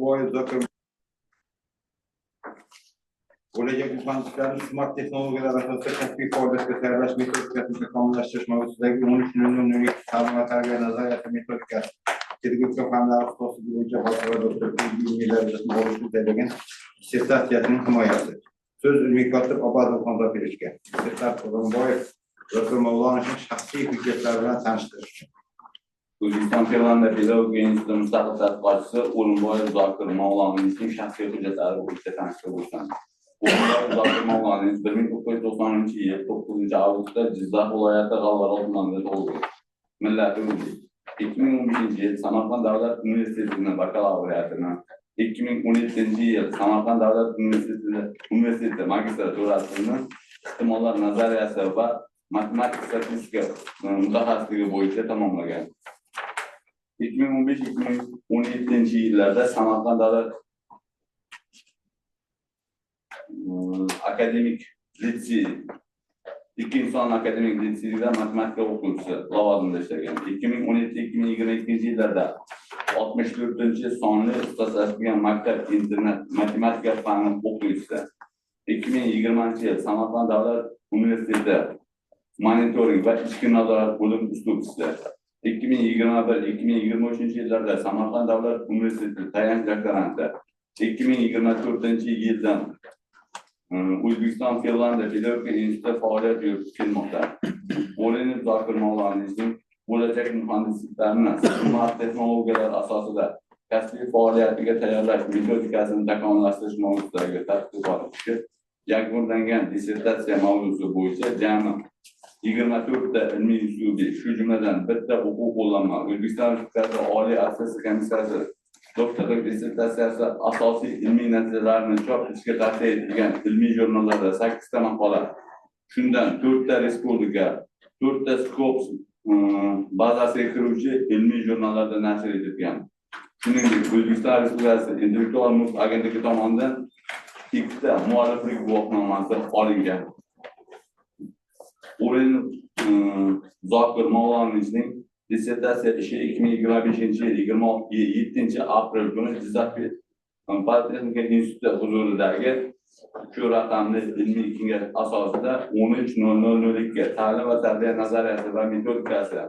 O'rinboyev Zokir bo'lajak muhandislarni smart texnologiyalar asosida kasbiy faoliyatga tayyorlash metodikasini takomillashtirish mavzusidagi 13.00 ta'lim va tarbiya nazoriyati metodikasi pedagogika fanlari ixtisosi bo'yicha xalqaro doktorlik ilmiy darajasini olish ko'zlangan dissertatsiyaning himoyasi. So'z ilmiy kotib Obadov Xonzofirovga. Dissertatsiya O'rinboyev Zokir Mavlonovning shaxsiy hujjatlari bilan tanishtirish. O'zbekiston Finlandiya pedagogika instituti mustaqil tadqiqotchisi O'rinboyev Zokir Mavlonovning shaxsiy hujjatlari bo'yicha tanishtirib o'tdi. O'rinboyev Zokir Mavlonov 1990-yil 9-avgustda Jizzax viloyati G'alvaro tumanida tug'ilgan. Millati o'zbek. 2011-yil Samarqand davlat universitetining bakalavriatini, 2017-yil Samarqand davlat universiteti magistraturasini ehtimollar nazariyasi va matematika statistika mutaxassisligi bo'yicha tamomlagan. 2015-2017-yillarda Samarqand davlat akademik litsey, ikkinchi son akademik litseyda matematika o'quvchisi lavozimida ishlagan. 2017-2022-yillarda 64-sonli ixtisoslashgan maktab internat matematika fani o'quvchisi. 2020-yil Samarqand davlat universiteti monitoring va ichki nazorat bo'limi instruktorisi. 2021-2023-yillarda Samarqand davlat universiteti tayanch doktoranti. 2024-yildan O'zbekiston Finlandiya pedagogika instituti faoliyat yuritib kelmoqda. O'rinboyev Zokir Mavlonovning bo'lajak muhandislarni smart texnologiyalar asosida kasbiy faoliyatiga tayyorlash metodikasini takomillashtirish mavzusidagi tadqiqot ishi yakunlangan dissertatsiya mavzusi bo'yicha jami 24 ta ilmiy usubiy, shu jumladan bitta o'quv qo'llanma O'zbekiston Respublikasi Oliy Attestatsiya komissiyasi doktorlik dissertatsiyasi asosiy ilmiy natijalarni chop etishga tavsiya etilgan ilmiy jurnallarda 8 ta maqola, shundan 4 ta respublika, 4 ta Scopus bazasiga kiruvchi ilmiy jurnallarda nashr etilgan. Shuningdek, O'zbekiston Respublikasi Intellektual mulk agentligi tomonidan 2 ta mualliflik guvohnomasi olingan. O'rinboyev Zokir Mavlonovning dissertatsiya ishi 2025-yil 27 kuni Jizzax Politexnika instituti huzuridagi shu raqamli ilmiy kengash asosida 13.00 ta'lim va tarbiya nazariyati va metodikasi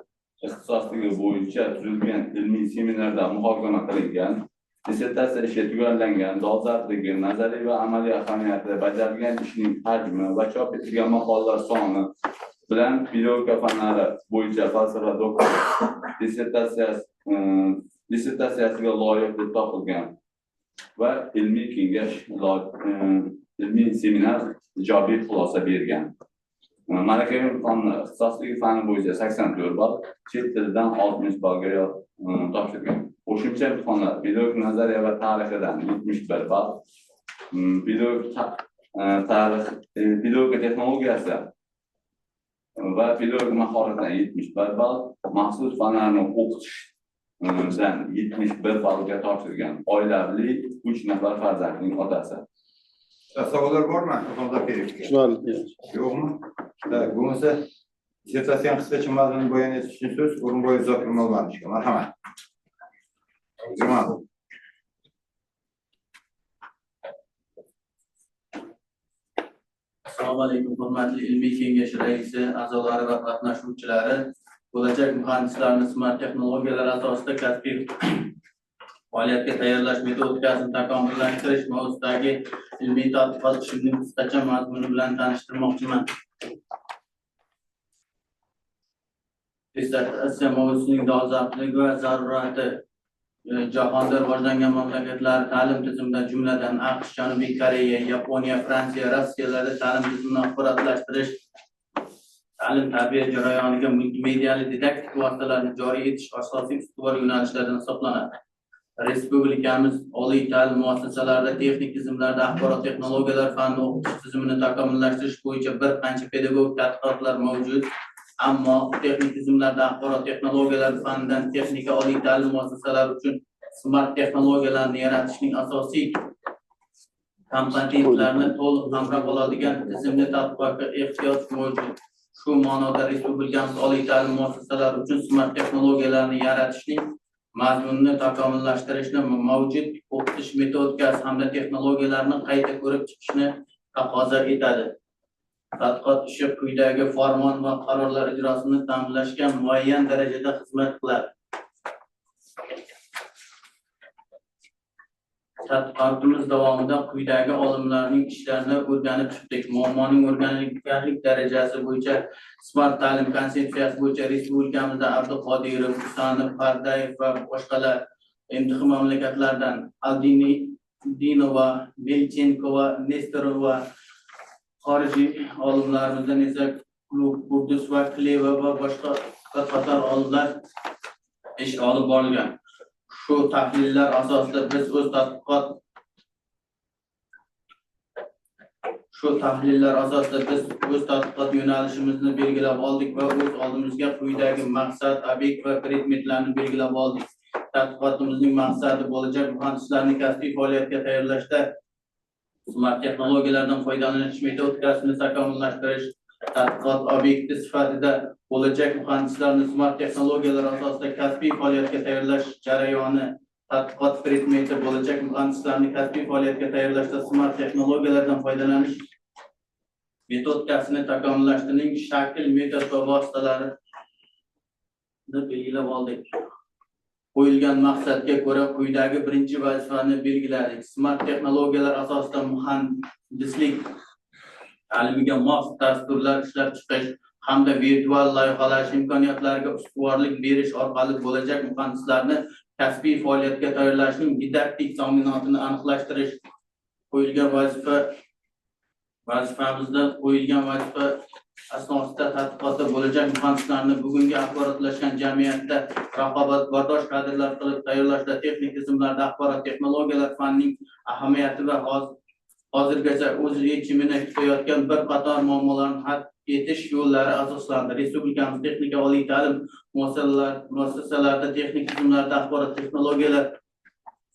ixtisosligi bo'yicha tuzilgan ilmiy seminarda muhokama qilingan. Dissertatsiya ishi tugallangan, dolzarbligi, nazariy va amaliy ahamiyati, bajarilgan ishning hajmi va chop etilgan maqolalar soni bilan pedagogika fanlari bo'yicha falsafa doktor dissertatsiyasiga loyiq deb topilgan va ilmiy kengash ilmiy seminar ijobiy xulosa bergan. Malakaviy fanlar ixtisosligi fani bo'yicha 84 ball, chet tilidan 60 ballga topshirgan. Qo'shimcha imtihonlar pedagogik nazariya va tarixidan 71 ball, pedagogika texnologiyasi va pedagogik mahoratdan 71 ball, maxsus fanlarni o'qitishdan 71 ballga topshirgan. Oilali 3 nafar farzandning otasi. Savollar bormi? Yo'qmi? Bo'lmasa dissertatsiyani qisqacha mazmunini bayon etish uchun so'z O'rinboyev Zokir Mavlonovga. Marhamat. Assalomu alaykum, hurmatli ilmiy kengash raisi, a'zolari va qatnashuvchilari. Bo'lajak muhandislarni smart texnologiyalar asosida kasbiy faoliyatga tayyorlash metodikasini takomillashtirish mavzusidagi ilmiy tadqiqot ishining qisqacha mazmuni bilan tanishtirmoqchiman. Dissertatsiya mavzusining dolzarbligi va zarurati jahonda rivojlangan mamlakatlar ta'lim tizimida, jumladan AQSh, Janubiy Koreya, Yaponiya, Fransiya, Rossiyalarda ta'lim tizimini axborotlashtirish, ta'lim tarbiya jarayoniga multimediali didaktik vositalarni joriy etish asosiy ustuvor yo'nalishlardan hisoblanadi. Respublikamiz oliy ta'lim muassasalarida texnik tizimlarda axborot texnologiyalar fani o'qitish tizimini takomillashtirish bo'yicha bir qancha pedagogik tadqiqotlar mavjud. Ammo texnik tizimlarda axborot texnologiyalar fanidan texnika oliy ta'lim muassasalari uchun smart texnologiyalarni yaratishning asosiy kompetentlarni to'liq qamrab oladigan tizimli tadqiqotga ehtiyoj mavjud. Shu ma'noda respublikamiz oliy ta'lim muassasalari uchun smart texnologiyalarni yaratishning mazmunni takomillashtirishni, mavjud o'qitish metodikasi hamda texnologiyalarni qayta ko'rib chiqishni taqozo etadi. Tadqiqot ishi quyidagi farmon va qarorlar ijrosini ta'minlashga muayyan darajada xizmat qiladi. Tadqiqotimiz davomida quyidagi olimlarning ishlarini o'rganib chiqdik. Muammoning o'rganilganlik darajasi bo'yicha Smart ta'lim konsepsiyasi bo'yicha respublikamizda Abduqodirov, Husanov, Pardayev va boshqalar MTX mamlakatlardan Aldinova, Melchenkova, Nestorova, xorijiy olimlarimizdan esa Kurdus va Kleva va boshqa qator olimlar ish olib borilgan. Shu tahlillar asosida biz o'z tadqiqot yo'nalishimizni belgilab oldik va o'z oldimizga quyidagi maqsad, obyekt va predmetlarni belgilab oldik. Tadqiqotimizning maqsadi bo'lajak muhandislarni kasbiy faoliyatga tayyorlashda smart texnologiyalardan foydalanish metodikasini takomillashtirish. Tadqiqot obyekti sifatida bo'lajak muhandislarni smart texnologiyalar asosida kasbiy faoliyatga tayyorlash jarayoni. Tadqiqot predmeti bo'lajak muhandislarni kasbiy faoliyatga tayyorlashda smart texnologiyalardan foydalanish metodikasini takomillashtirishning shakl, metod va vositalarini belgilab oldik. Qo'yilgan maqsadga ko'ra quyidagi birinchi vazifani belgiladik. Smart texnologiyalar asosida muhandislik ta'limiga mos dasturlar ishlab chiqish hamda virtual loyihalash imkoniyatlariga ustuvorlik berish orqali bo'lajak muhandislarni kasbiy faoliyatga tayyorlashning didaktik ta'minotini aniqlashtirish. Qo'yilgan vazifamizda qo'yilgan vazifa asnosida tadqiqotda bo'lajak muhandislarni bugungi axborotlashgan jamiyatda raqobatbardosh kadrlar qilib tayyorlashda texnik tizimlarda axborot texnologiyalar fanining ahamiyati va hozirgacha o'z yechimini kutayotgan bir qator muammolarni hal etish yo'llari asoslandi. Respublikamiz texnika oliy ta'lim muassasalarida texnik tizimlarda axborot texnologiyalar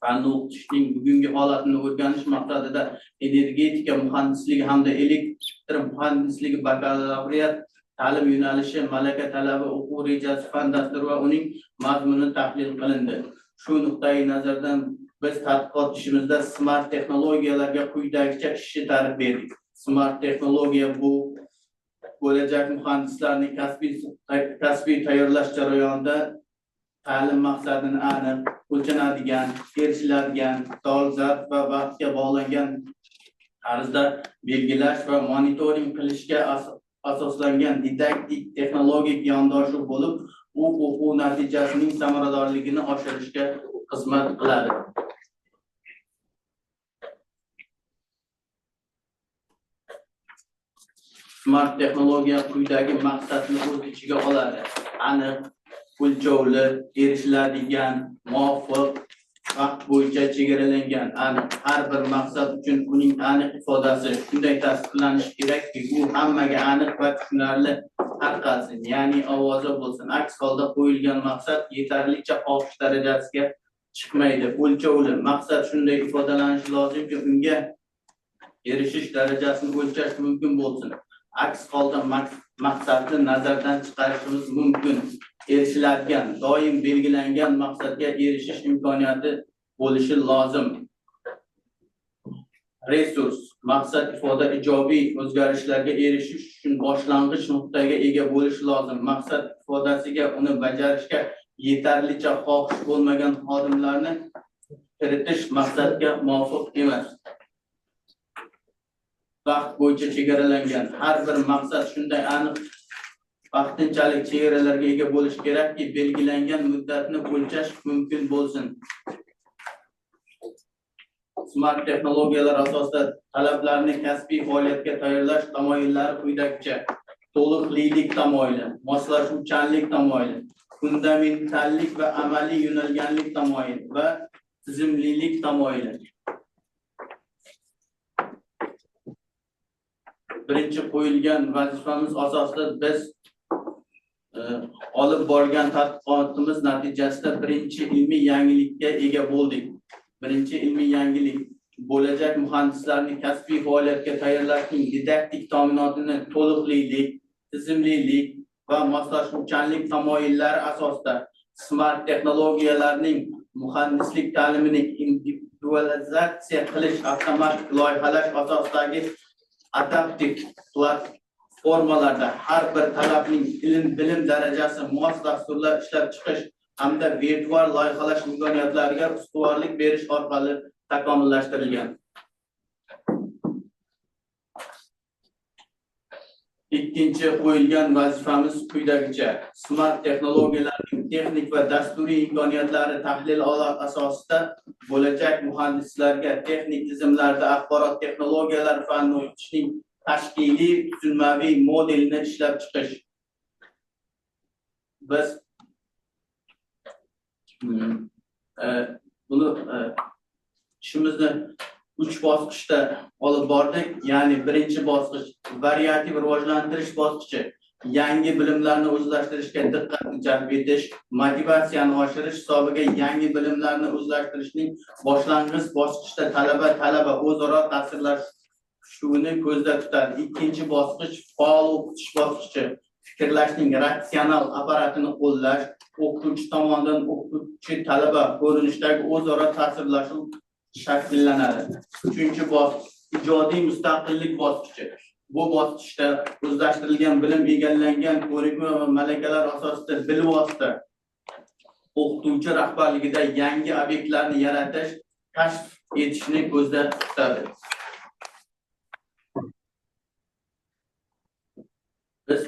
fanni o'qitishning bugungi holatini o'rganish maqsadida energetika muhandisligi hamda elektr muhandisligi bakalavriat ta'lim yo'nalishi, malaka talabi, o'quv rejasi, fan dasturi va uning mazmuni tahlil qilindi. Shu nuqtai nazardan biz tadqiqot ishimizda smart texnologiyalarga quyidagicha ishchi ta'rif berdik. Smart texnologiya bu bo'lajak muhandislarning kasbiy tayyorlash jarayonida ta'lim maqsadini aniq, o'lchanadigan, erishiladigan, dolzarb va vaqtga bog'langan tarzda belgilash va monitoring qilishga asoslangan didaktik texnologik yondashuv bo'lib, u o'quv natijasining samaradorligini oshirishga xizmat qiladi. Smart texnologiya quyidagi maqsadni o'z ichiga oladi. Aniq, o'lchovli, erishiladigan, muvofiq, vaqt bo'yicha chegaralangan. Aniq, har bir maqsad uchun uning aniq ifodasi shunday tasdiqlanishi kerakki, u hammaga aniq va tushunarli tarqalsin, ya'ni ovoza bo'lsin. Aks holda qo'yilgan maqsad yetarlicha xohish darajasiga chiqmaydi. O'lchovli maqsad shunday ifodalanishi lozimki, unga erishish darajasini o'lchash mumkin bo'lsin. Aks holda maqsadni nazardan chiqarishimiz mumkin. Erishiladigan, doim belgilangan maqsadga erishish imkoniyati bo'lishi lozim. Resurs maqsad ifoda ijobiy o'zgarishlarga erishish uchun boshlang'ich nuqtaga ega bo'lishi lozim. Maqsad ifodasiga uni bajarishga yetarlicha xohish bo'lmagan xodimlarni kiritish maqsadga muvofiq emas. Vaqt bo'yicha chegaralangan. Har bir maqsad shunday aniq vaqtinchalik chegaralarga ega bo'lish kerakki, belgilangan muddatni o'lchash mumkin bo'lsin. Smart texnologiyalar asosida talablarni kasbiy faoliyatga tayyorlash tamoyillari quyidagicha: to'liqlilik tamoyili, moslashuvchanlik tamoyili, fundamentallik va amaliy yo'nalganlik tamoyili va tizimlilik tamoyili. Birinchi qo'yilgan vazifamiz asosida biz olib borgan tadqiqotimiz natijasida birinchi ilmiy yangilikka ega bo'ldik. Birinchi ilmiy yangilik bo'lajak muhandislarni kasbiy faoliyatga tayyorlashning didaktik ta'minotini to'liqlilik, tizimlilik va moslashuvchanlik tamoyillari asosida smart texnologiyalarning muhandislik ta'limini individualizatsiya qilish, avtomatik loyihalash asosidagi adaptiv platformalarda har bir talabning bilim darajasi mos dasturlar ishlab chiqish hamda virtual loyihalash imkoniyatlariga ustuvorlik berish orqali takomillashtirilgan. Ikkinchi qo'yilgan vazifamiz quyidagicha: smart texnologiyalarning texnik va dasturiy imkoniyatlari tahlil asosida bo'lajak muhandislarga texnik tizimlarda axborot texnologiyalari fanini o'qitishning tashkiliy tuzilmaviy modelini ishlab chiqish. Biz buni ishimizni 3 bosqichda olib bordik. Ya'ni birinchi bosqich variativ rivojlantirish bosqichi, yangi bilimlarni o'zlashtirishga diqqatni jalb etish, motivatsiyani oshirish hisobiga yangi bilimlarni o'zlashtirishning boshlang'ich bosqichida talaba o'zaro ta'sirlashuvini ko'zda tutadi. Ikkinchi bosqich faol o'qitish bosqichi, fikrlashning ratsional apparatini qo'llash, o'qituvchi tomonidan o'qituvchi talaba ko'rinishdagi o'zaro ta'sirlashuv shakllanadi. Uchinchi bosqich ijodiy mustaqillik bosqichi. Bu bosqichda o'zlashtirilgan bilim egallangan ko'nikma va malakalar asosida bilvosita o'qituvchi rahbarligida yangi obyektlarni yaratish, kashf etishni ko'zda tutadi. Biz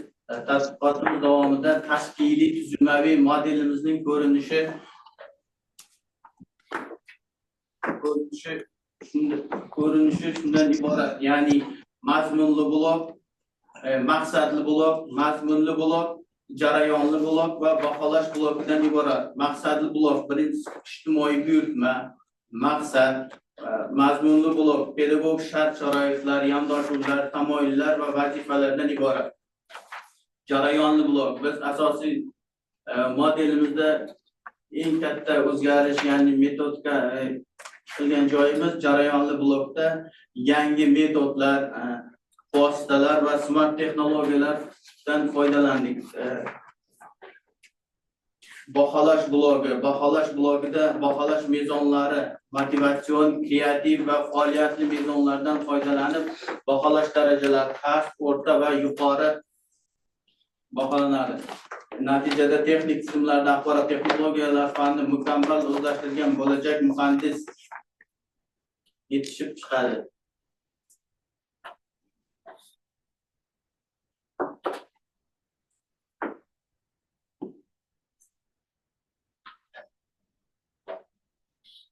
tadqiqotimiz davomida tashkiliy tuzilmaviy modelimizning ko'rinishi shundan iborat. Ya'ni mazmunli blok, maqsadli blok, mazmunli blok, jarayonli blok va baholash blokidan iborat. Maqsadli blok birinchi ijtimoiy buyurtma, maqsad, mazmunli blok pedagog shart-sharoitlar, yondashuvlar, tamoyillar va vazifalardan iborat. Jarayonli blok biz asosiy modelimizda eng katta o'zgarish, ya'ni metodika qilgan joyimiz jarayonli blokda yangi metodlar, vositalar va smart texnologiyalardan foydalandik. Baholash blogida baholash mezonlari, motivatsion, kreativ va faoliyatli mezonlardan foydalanib, baholash darajalari past, o'rta va yuqori baholanadi. Natijada texnik tizimlarda axborot texnologiyalar fanini mukammal o'zlashtirgan bo'lajak muhandis yetishib chiqadi.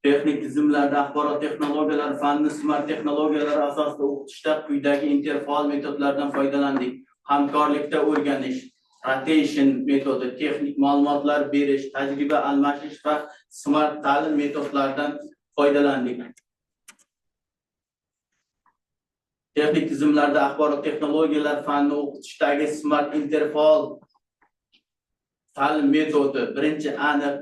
Texnik tizimlarda axborot texnologiyalari fanini smart texnologiyalar asosida o'qitishda quyidagi interfaol metodlardan foydalandik. Hamkorlikda o'rganish, rotation metodi, texnik ma'lumotlar berish, tajriba almashish va smart ta'lim metodlaridan foydalandik. Texnik tizimlarda axborot texnologiyalar fanini o'qitishdagi smart interfaol ta'lim metodi birinchi aniq,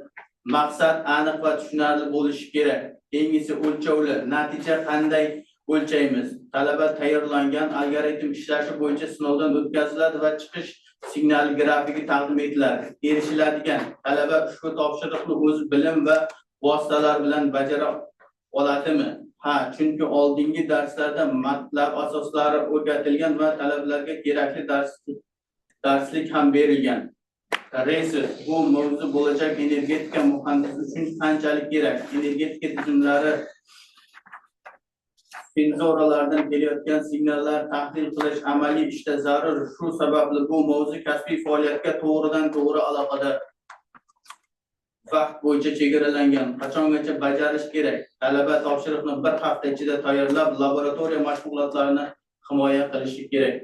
maqsad aniq va tushunarli bo'lishi kerak. Keyingisi o'lchovli, natija qanday o'lchaymiz? Talaba tayyorlangan algoritm ishlashi bo'yicha sinovdan o'tkaziladi va chiqish signali grafiki taqdim etiladi. Erishiladigan talaba ushbu topshiriqni o'z bilim va vositalar bilan bajara oladimi? Ha, chunki oldingi darslarda matlab asoslari o'rgatilgan va talabalarga kerakli darslik ham berilgan. Resurs, bu mavzu bo'lajak energetika muhandisi uchun qanchalik kerak? Energetika tizimlari sensorlardan kelayotgan signallar tahlil qilish amaliy ishda zarur. Shu sababli bu mavzu kasbiy faoliyatga to'g'ridan-to'g'ri aloqador. Vaqt bo'yicha chegaralangan. Qachongacha bajarish kerak? Talaba topshiriqni bir hafta ichida tayyorlab, laboratoriya mashg'ulotlarini himoya qilishi kerak.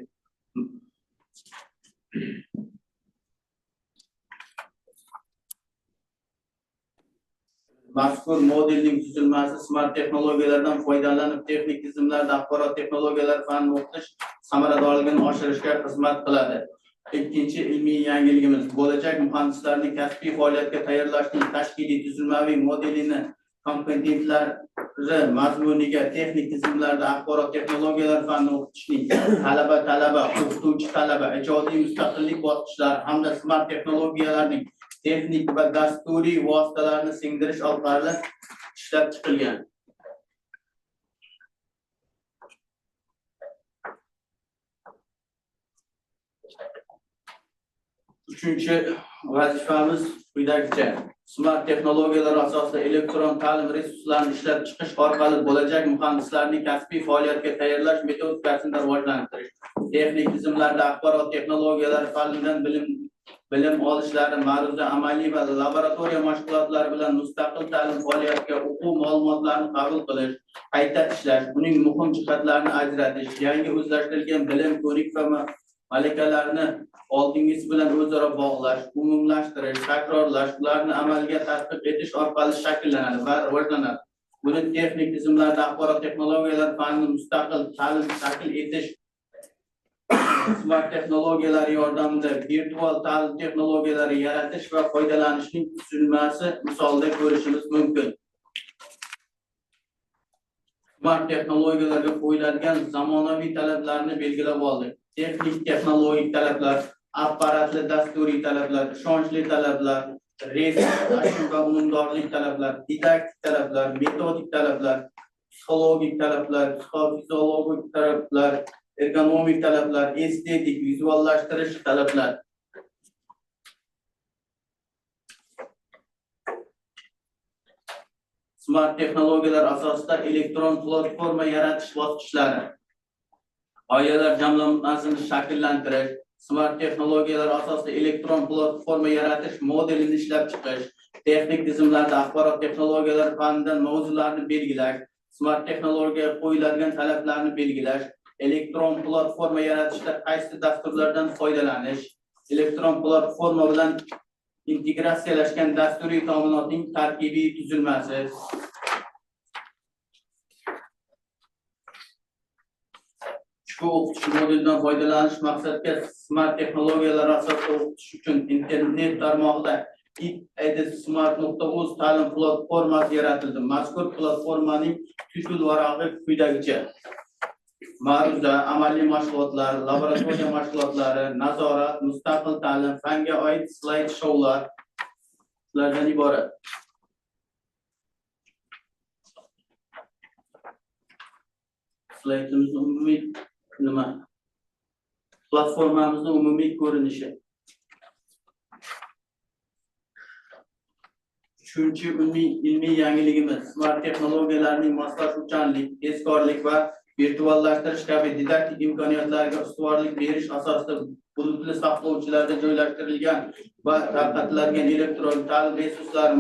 Mazkur modelning tuzilmasi smart texnologiyalardan foydalanib, texnik tizimlarda axborot texnologiyalari fanini o'qitish samaradorligini oshirishga xizmat qiladi. Ikkinchi ilmiy yangiligimiz bo'lajak muhandislarning kasbiy faoliyatga tayyorlashning tashkiliy tuzilmaviy modelini komponentlari mazmuniga texnik tizimlarda axborot texnologiyalar fanini o'qitishning talaba, o'qituvchi talaba, ijodiy mustaqillik bosqichlari hamda smart texnologiyalarning texnik va dasturiy vositalarni singdirish orqali ishlab chiqilgan. Uchinchi vazifamiz quyidagicha: smart texnologiyalar asosida elektron ta'lim resurslarini ishlab chiqish orqali bo'lajak muhandislarning kasbiy faoliyatga tayyorlash metodikasini rivojlantirish, texnik tizimlarda axborot texnologiyalari fanidan bilim olishlari, ma'ruza amaliy va laboratoriya mashg'ulotlari bilan mustaqil ta'lim faoliyatiga o'quv ma'lumotlarini qabul qilish, qayta ishlash, uning muhim jihatlarini ajratish, yangi o'zlashtirilgan bilim, ko'rik va malakalarni oldingisi bilan o'zaro bog'lash, umumlashtirish, takrorlash, ularni amalga tatbiq etish orqali shakllanadi va rivojlanadi. Buni texnik tizimlarda axborot texnologiyalari fanini mustaqil ta'lim tashkil etish, smart texnologiyalar yordamida virtual ta'lim texnologiyalari yaratish va foydalanishning tuzilmasi misolida ko'rishimiz mumkin. Smart texnologiyalarga qo'yiladigan zamonaviy talablarni belgilab oldik. Texnik texnologik talablar, apparatli dasturiy talablar, ishonchli talablar, resurslar va unumdorlik talablar, didaktik talablar, metodik talablar, psixologik talablar, psixofiziologik talablar, ergonomik talablar, estetik, vizuallashtirish talablar. Smart texnologiyalar asosida elektron platforma yaratish bosqichlari. G'oyalar jamlanmasini shakllantirish, smart texnologiyalar asosida elektron platforma yaratish modelini ishlab chiqish, texnik tizimlarda axborot texnologiyalari fanidan mavzularni belgilash, smart texnologiyaga qo'yiladigan talablarni belgilash, elektron platforma yaratishda qaysi dasturlardan foydalanish, elektron platforma bilan integratsiyalashgan dasturiy ta'minotning tarkibiy tuzilmasi, ushbu o'qitish modelidan foydalanish maqsadida smart texnologiyalar asosida o'qitish uchun internet tarmog'ida itsmart.uz ta'lim platformasi yaratildi. Mazkur platformaning tutul varog'i quyidagicha: ma'ruza, amaliy mashg'ulotlar, laboratoriya mashg'ulotlari, nazorat, mustaqil ta'lim, fanga oid slayd shoulardan iborat. Slaydimizni umumiy platformamizning umumiy ko'rinishi. Uchinchi ilmiy yangiligimiz smart texnologiyalarning moslashuvchanlik, tezkorlik va virtuallashtirish kabi didaktik imkoniyatlarga ustuvorlik berish asosida bulutli saqlovchilarda joylashtirilgan va tarqatiladigan elektron ta'lim resurslari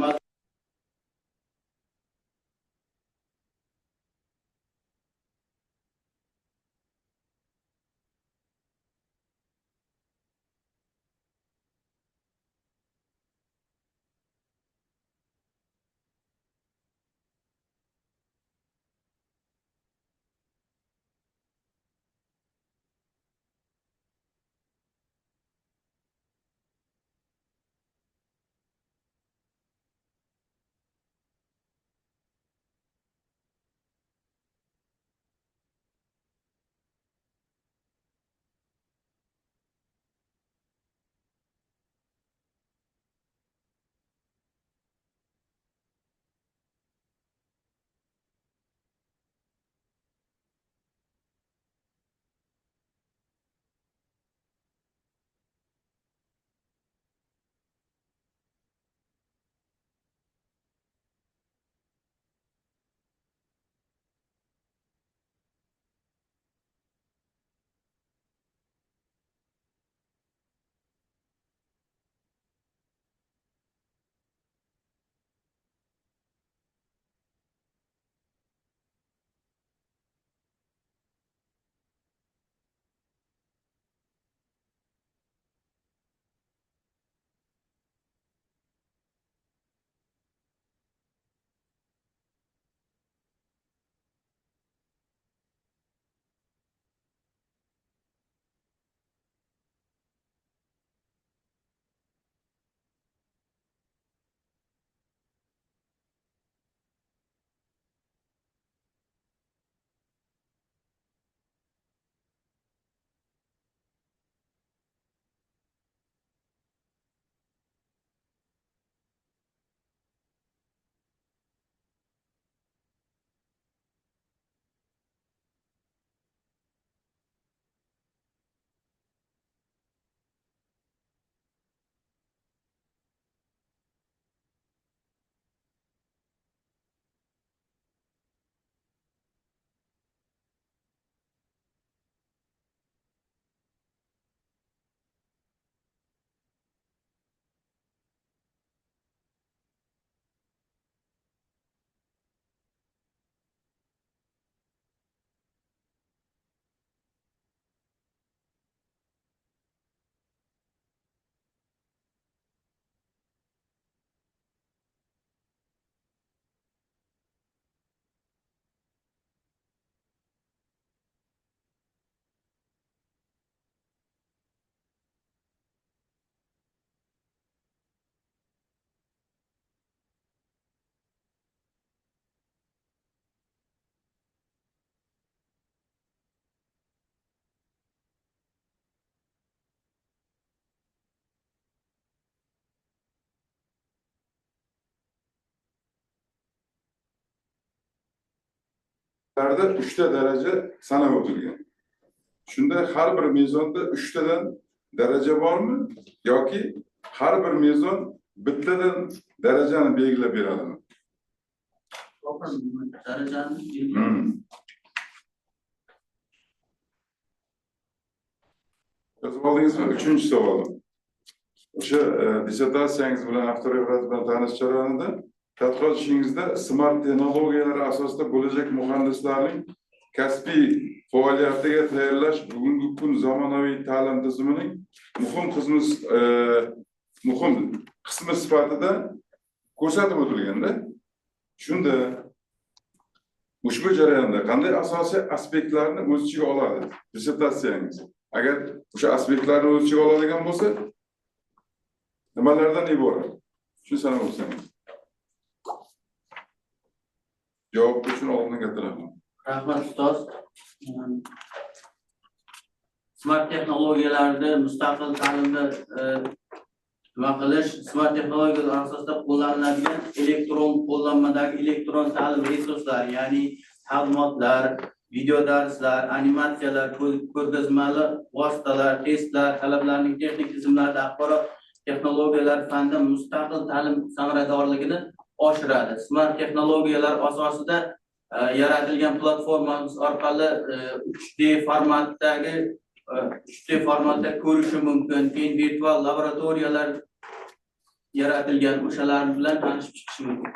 uchta daraja sanab o'tilgan. Shunda har bir mezonda 3 tadan daraja bormi yoki har bir mezon bittadan darajani belgilab beradimi? Darajani Yozib oldingizmi? 3-savolim. O'sha dissertatsiyangiz bilan avtoreferat bilan tanishish jarayonida tadqiqot ishingizda smart texnologiyalar asosida bo'lajak muhandislarning kasbiy faoliyatiga tayyorlash bugungi kun zamonaviy ta'lim tizimining muhim qismi sifatida ko'rsatib o'tilganda, shunda ushbu jarayonda qanday asosiy aspektlarni o'z ichiga oladi dissertatsiyangiz? Agar o'sha aspektlarni o'z ichiga oladigan bo'lsa, nimalardan iborat? Shuni sanab o'tsangiz. Javob uchun oldindan katta rahmat. Rahmat ustoz. Smart texnologiyalarni mustaqil ta'limda nima qilish, smart texnologiyalar asosida qo'llaniladigan elektron qo'llanmadagi elektron ta'lim resurslari, ya'ni ma'lumotlar, video darslar, animatsiyalar, ko'rgazmali vositalar, testlar, talablarning texnik tizimlarida axborot texnologiyalar fanda mustaqil ta'lim samaradorligini oshiradi. Smart texnologiyalar asosida yaratilgan platformamiz orqali 3D formatda ko'rishi mumkin. Keyin virtual laboratoriyalar yaratilgan, o'shalar bilan tanishib chiqish mumkin.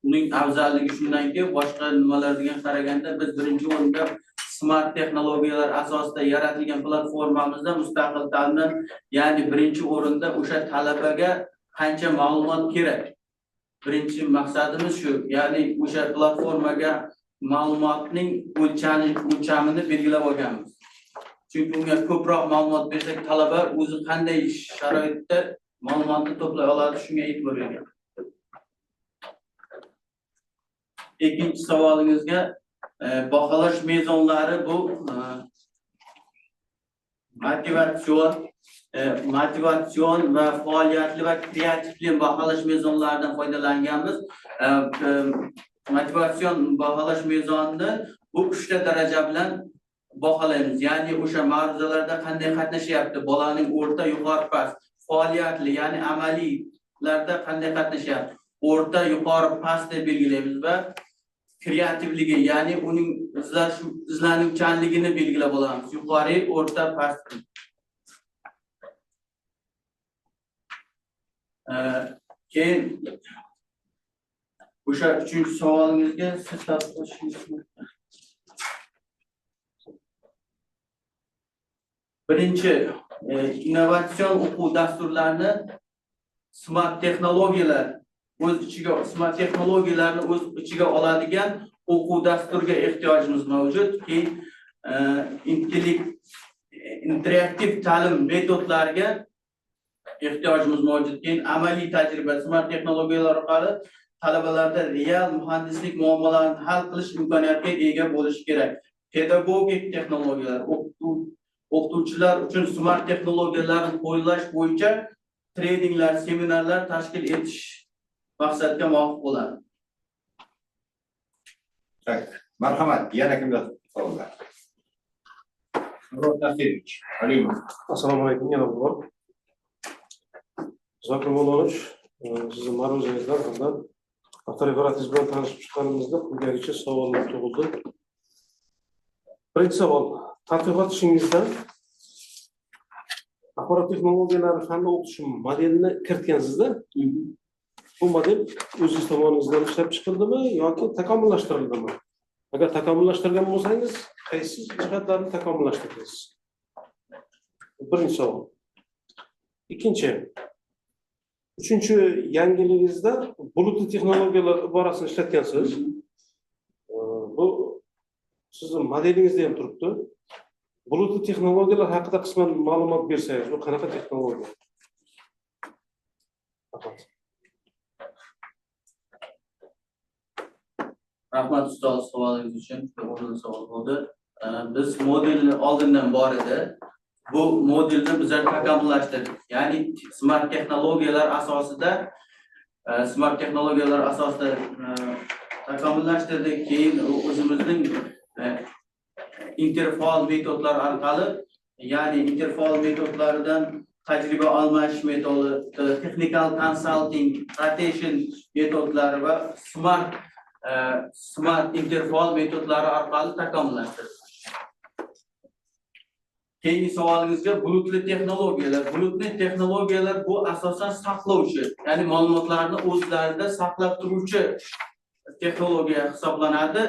Uning afzalligi shundanki, boshqa nimalarga qaraganda biz birinchi o'rinda smart texnologiyalar asosida yaratilgan platformamizda mustaqil ta'lim, ya'ni birinchi o'rinda o'sha talabaga qancha ma'lumot kerak. Birinchi maqsadimiz shu, ya'ni o'sha platformaga ma'lumotning o'lchamini belgilab olganmiz. Chunki unga ko'proq ma'lumot bersak, talaba o'zi qanday sharoitda ma'lumotni to'play oladi, shunga e'tibor bergan. Ikkinchi savolingizga baholash mezonlari bu motivatsion va faoliyatli va kreativli baholash mezonlaridan foydalanganmiz. Motivatsion baholash mezonini bu 3 ta daraja bilan baholaymiz. Ya'ni o'sha ma'ruzalarda qanday qatnashyapti, bolaning o'rta, yuqori, past, faoliyatli, ya'ni amaliylarda qanday qatnashyapti, o'rta, yuqori, past deb belgilaymiz va kreativligi, ya'ni uning izlanuvchanligini belgilab olamiz. Yuqori, o'rta, past. Keyin o'sha 3-chi savolingizga siz tasdiqlashingiz mumkin. Birinchi, innovatsion o'quv dasturlarini smart texnologiyalarni o'z ichiga oladigan o'quv dasturiga ehtiyojimiz mavjud. Keyin interaktiv ta'lim metodlariga ehtiyojimiz mavjud. Keyin amaliy tajriba, smart texnologiyalar orqali talabalarda real muhandislik muammolarini hal qilish imkoniyatiga ega bo'lish kerak. Pedagogik texnologiyalar, o'qituvchilar uchun smart texnologiyalarni qo'llash bo'yicha treninglar, seminarlar tashkil etish maqsadga muvofiq bo'ladi. Marhamat, yana kimlar savollar? Rotasevich, Alimov. Assalomu alaykum, yana bir bor. Zokir Molonovich, sizni ma'ruzangizdan hamda avtoreferatingiz bilan tanishib chiqqanimizda quyidagicha savollar tug'ildi. Birinchi savol, tadqiqot ishingizda axborot texnologiyalari fanda o'qitish modelini kiritgansizda. Bu model o'zingiz tomonidan ishlab chiqildimi yoki takomillashtirildimi? Agar takomillashtirgan bo'lsangiz, qaysi jihatlarni takomillashtirdingiz? Birinchi savol. Ikkinchi, uchinchi yangiligingizda bulutli texnologiyalar iborasini ishlatgansiz. Bu sizning modelingizda ham turibdi. Bulutli texnologiyalar haqida qisman ma'lumot bersangiz, bu qanaqa texnologiya? Rahmat ustoz, savolingiz uchun. O'rinli savol bo'ldi. Biz modelni oldindan bor edi. Bu modelni bizlar takomillashtirdik. Ya'ni smart texnologiyalar asosida takomillashtirdik. Keyin o'zimizning interfaol metodlar orqali, ya'ni interfaol metodlaridan tajriba almashish metodi, technical consulting, rotation metodlari va smart interfaol metodlari orqali takomillashtirdik. Keyingi savolingizga bulutli texnologiyalar. Bulutli texnologiyalar bu asosan saqlovchi, ya'ni ma'lumotlarni o'zlarida saqlab turuvchi texnologiya hisoblanadi.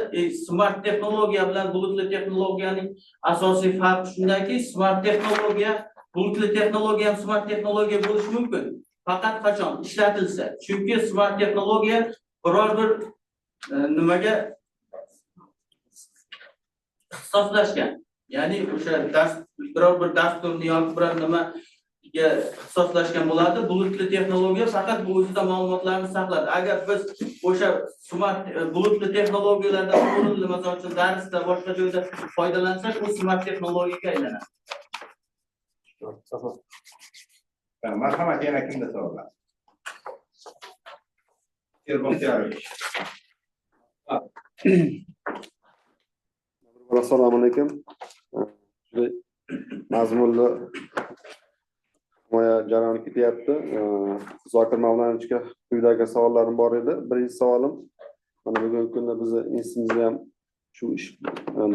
Smart texnologiya bilan bulutli texnologiyaning asosiy farqi shundaki, smart texnologiya, bulutli texnologiya ham smart texnologiya bo'lishi mumkin. Faqat qachon ishlatilsa. Chunki smart texnologiya biror bir nimaga ixtisoslashgan. Ya'ni o'sha biror bir dasturni yoki biror nimaga ixtisoslashgan bo'ladi. Bulutli texnologiya faqat bu o'zida ma'lumotlarni saqladi. Agar biz o'sha smart bulutli texnologiyalardan o'rinli, masalan, darsda boshqa joyda foydalansak, bu smart texnologiyaga aylanadi. Marhamat, yana kimda savollar? Erbo'xtiyorovich. Assalomu alaykum. Juda mazmunli himoya jarayoni ketyapti. Zokir Mavlanovichga quyidagi savollarim bor edi. Birinchi savolim, mana bugungi kunda bizni institutimizda ham shu ish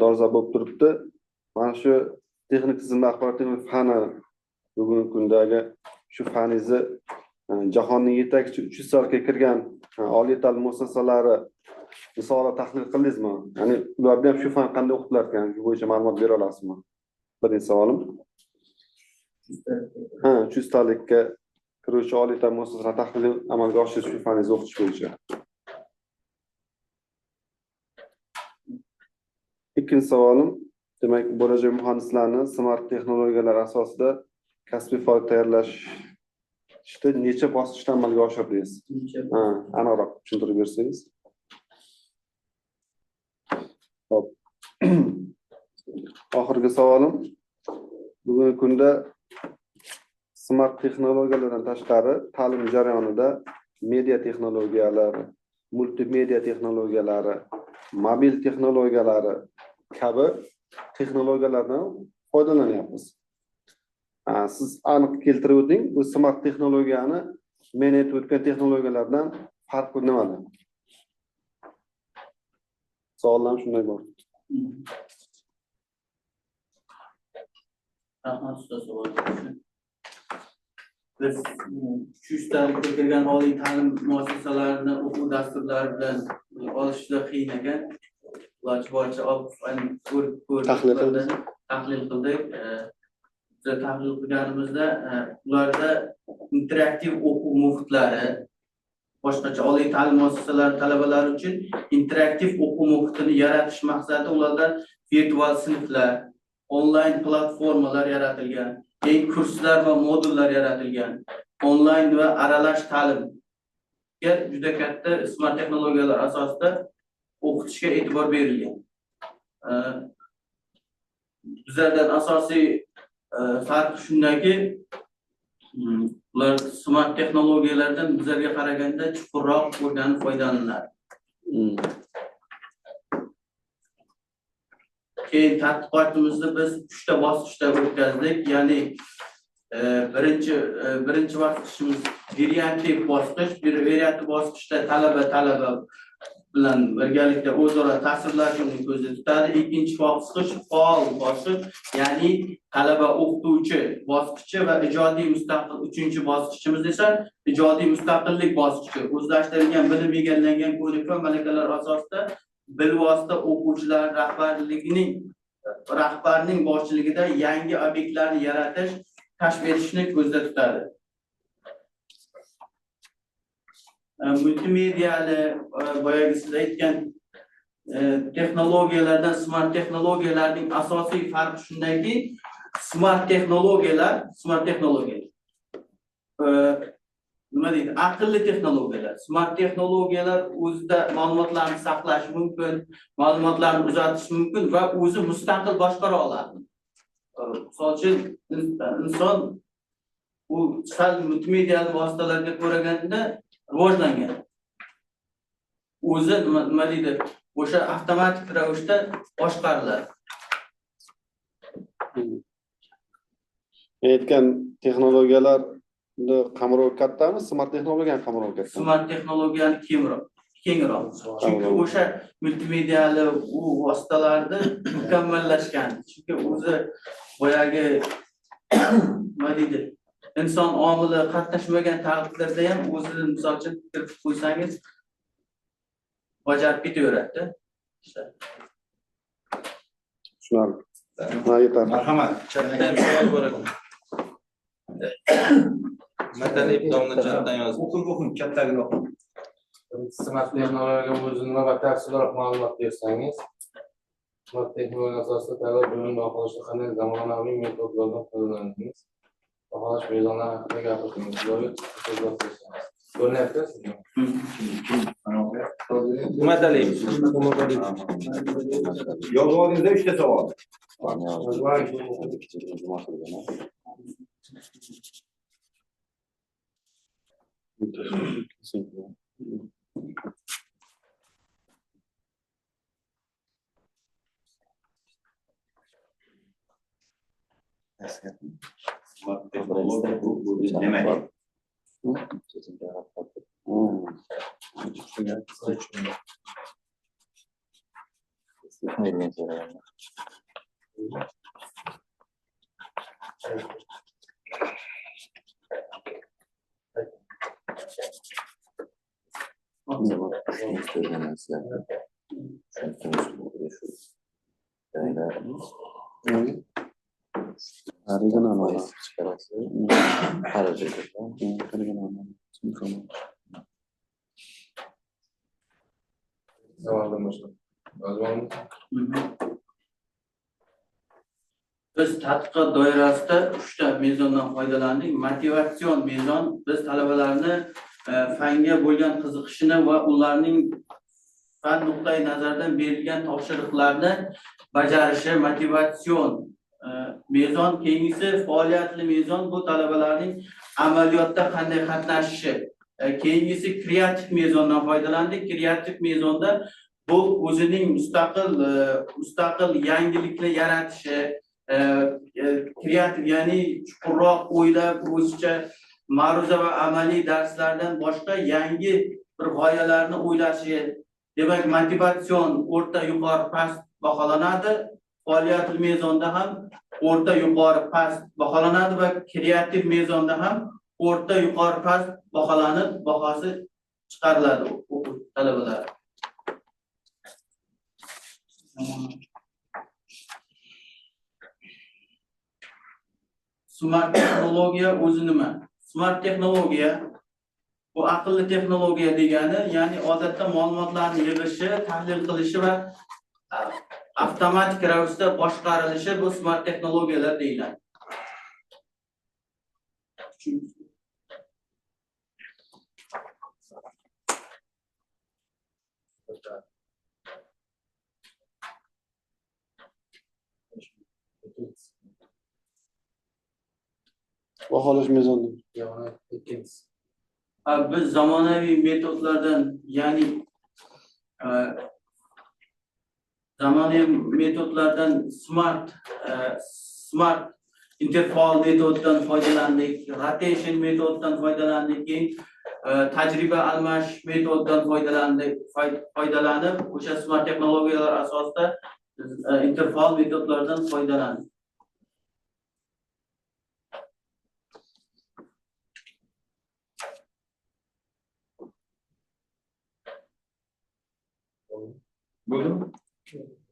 dolzarb bo'lib turibdi. Mana shu texnik tizimli axborot texnik fani bugungi kundagi shu faningizni jahonning yetakchi 300 saga kirgan oliy ta'lim muassasalari misoli tahlil qildingizmi? Ya'ni ularda ham shu fan qanday o'qitilar ekan, shu bo'yicha ma'lumot bera olasizmi? Birinchi savolim. 300 talikka kiruvchi oliy ta'lim muassasalari tahlili amalga oshirish shu faningizni o'qitish bo'yicha. Ikkinchi savolim, demak, bo'lajak muhandislarni smart texnologiyalar asosida kasbiy faoliyat tayyorlashda necha bosqichdan amalga oshirdingiz? Aniqroq tushuntirib bersangiz. Hop. Oxirgi savolim, bugungi kunda smart texnologiyalardan tashqari ta'lim jarayonida media texnologiyalari, multimedia texnologiyalari, mobil texnologiyalari kabi texnologiyalardan foydalanyapmiz. Siz aniq keltirib o'ting, bu smart texnologiyani men aytib o'tgan texnologiyalardan farqi nimada? Savollarim shunday bor. Rahmat ustoz, savol berishing. Biz 300 talikka kirgan oliy ta'lim muassasalarini o'quv dasturlari bilan olish juda qiyin ekan. Iloji boricha tahlil qildik. Tahlil qilganimizda ularda interaktiv o'quv muhitlari, boshqacha oliy ta'lim muassasalari talabalari uchun interaktiv o'quv muhitini yaratish maqsadida ularda virtual sinflar, onlayn platformalar yaratilgan, keng kurslar va modullar yaratilgan, onlayn va aralash ta'limga juda katta smart texnologiyalar asosida o'qitishga e'tibor berilgan. Bizlardan asosiy farqi shundaki, ular smart texnologiyalardan bizlarga qaraganda chuqurroq o'rganib foydalanadi. Keyin tadqiqotimizni biz 3 ta bosqichda o'tkazdik. Ya'ni birinchi bosqichimiz variantli bosqich. Variantli bosqichda talaba bilan birgalikda o'zaro ta'sirlashuvni ko'zda tutadi. Ikkinchi bosqich faol bosqich, ya'ni talaba o'qituvchi bosqichi va ijodiy mustaqil. Uchinchi bosqichimiz esa ijodiy mustaqillik bosqichi. O'zlashtirilgan bilim egallangan ko'rik va malakalar asosida bilvosita o'quvchilar rahbarning boshchiligida yangi obyektlarni yaratish, kashf etishni ko'zda tutadi. Multimediali boyagi siz aytgan texnologiyalardan smart texnologiyalarning asosiy farqi shundaki, smart texnologiyalar nima deydi? Aqlli texnologiyalar. Smart texnologiyalar o'zida ma'lumotlarni saqlash mumkin, ma'lumotlarni uzatish mumkin va o'zi mustaqil boshqara oladi. Misol uchun inson u sal multimedial vositalarga ko'raganda rivojlangan. o'zi nima deydi, o'sha avtomatik ravishda boshqariladi. Aytgan texnologiyalarni qamrovi kattami, smart texnologiyani qamrovi kattami? Smart texnologiyani kengroq. Chunki o'sha multimediali u vositalarni mukammallashgan. Chunki o'zi boyagi nima deydi, inson omili qatnashmagan taqdirda ham o'zini misol uchun kiritib qo'ysangiz bajarib ketaveradi. Tushunarli. Ha, yetarli. Marhamat. Chatdan savol bor ekan. Matali domla chatdan yozdi. O'qing, kattagina o'qing. Smart texnologiyaga o'zini va tafsilroq ma'lumot bersangiz, smart texnologiya asosida talab bilim baholashi qanday zamonaviy metodlardan foydalandingiz? Baholash mezonlari haqida gapirdingiz. So'zlab bersangiz. Ko'ryapti sizga? Matali. Yozganingizda 3 ta savol. Nima? Biz tadqiqot doirasida 3 ta mezondan foydalandik. Motivatsion mezon biz talabalarni fanga bo'lgan qiziqishini va ularning fan nuqtai nazaridan berilgan topshiriqlarni bajarishi motivatsion mezon. Keyingisi faoliyatli mezon, bu talabalarning amaliyotda qanday qatnashishi. Keyingisi kreativ mezondan foydalandik. Kreativ mezonda bu o'zining mustaqil yangiliklar yaratishi, kreativ, ya'ni chuqurroq o'ylab o'zicha ma'ruza va amaliy darslardan boshqa yangi bir g'oyalarni o'ylashi. Demak, motivatsion o'rta, yuqori, past baholanadi. Faoliyatli mezonda ham o'rta, yuqori, past baholanadi va kreativ mezonda ham o'rta, yuqori, past baholanib, bahosi chiqariladi talabalar. Smart texnologiya o'zi nima? Smart texnologiya bu aqlli texnologiya degani, ya'ni odatda ma'lumotlarni yig'ishi, tahlil qilishi va avtomatik ravishda boshqarilishi bu smart texnologiyalar deyiladi. Baholash mezoni. Biz zamonaviy metodlardan, ya'ni smart interval metodidan foydalandik, rotation metodidan foydalandik, keyin tajriba almashish metodidan foydalanib, o'sha smart texnologiyalar asosida interval metodlardan foydalandik. Bo'ldi?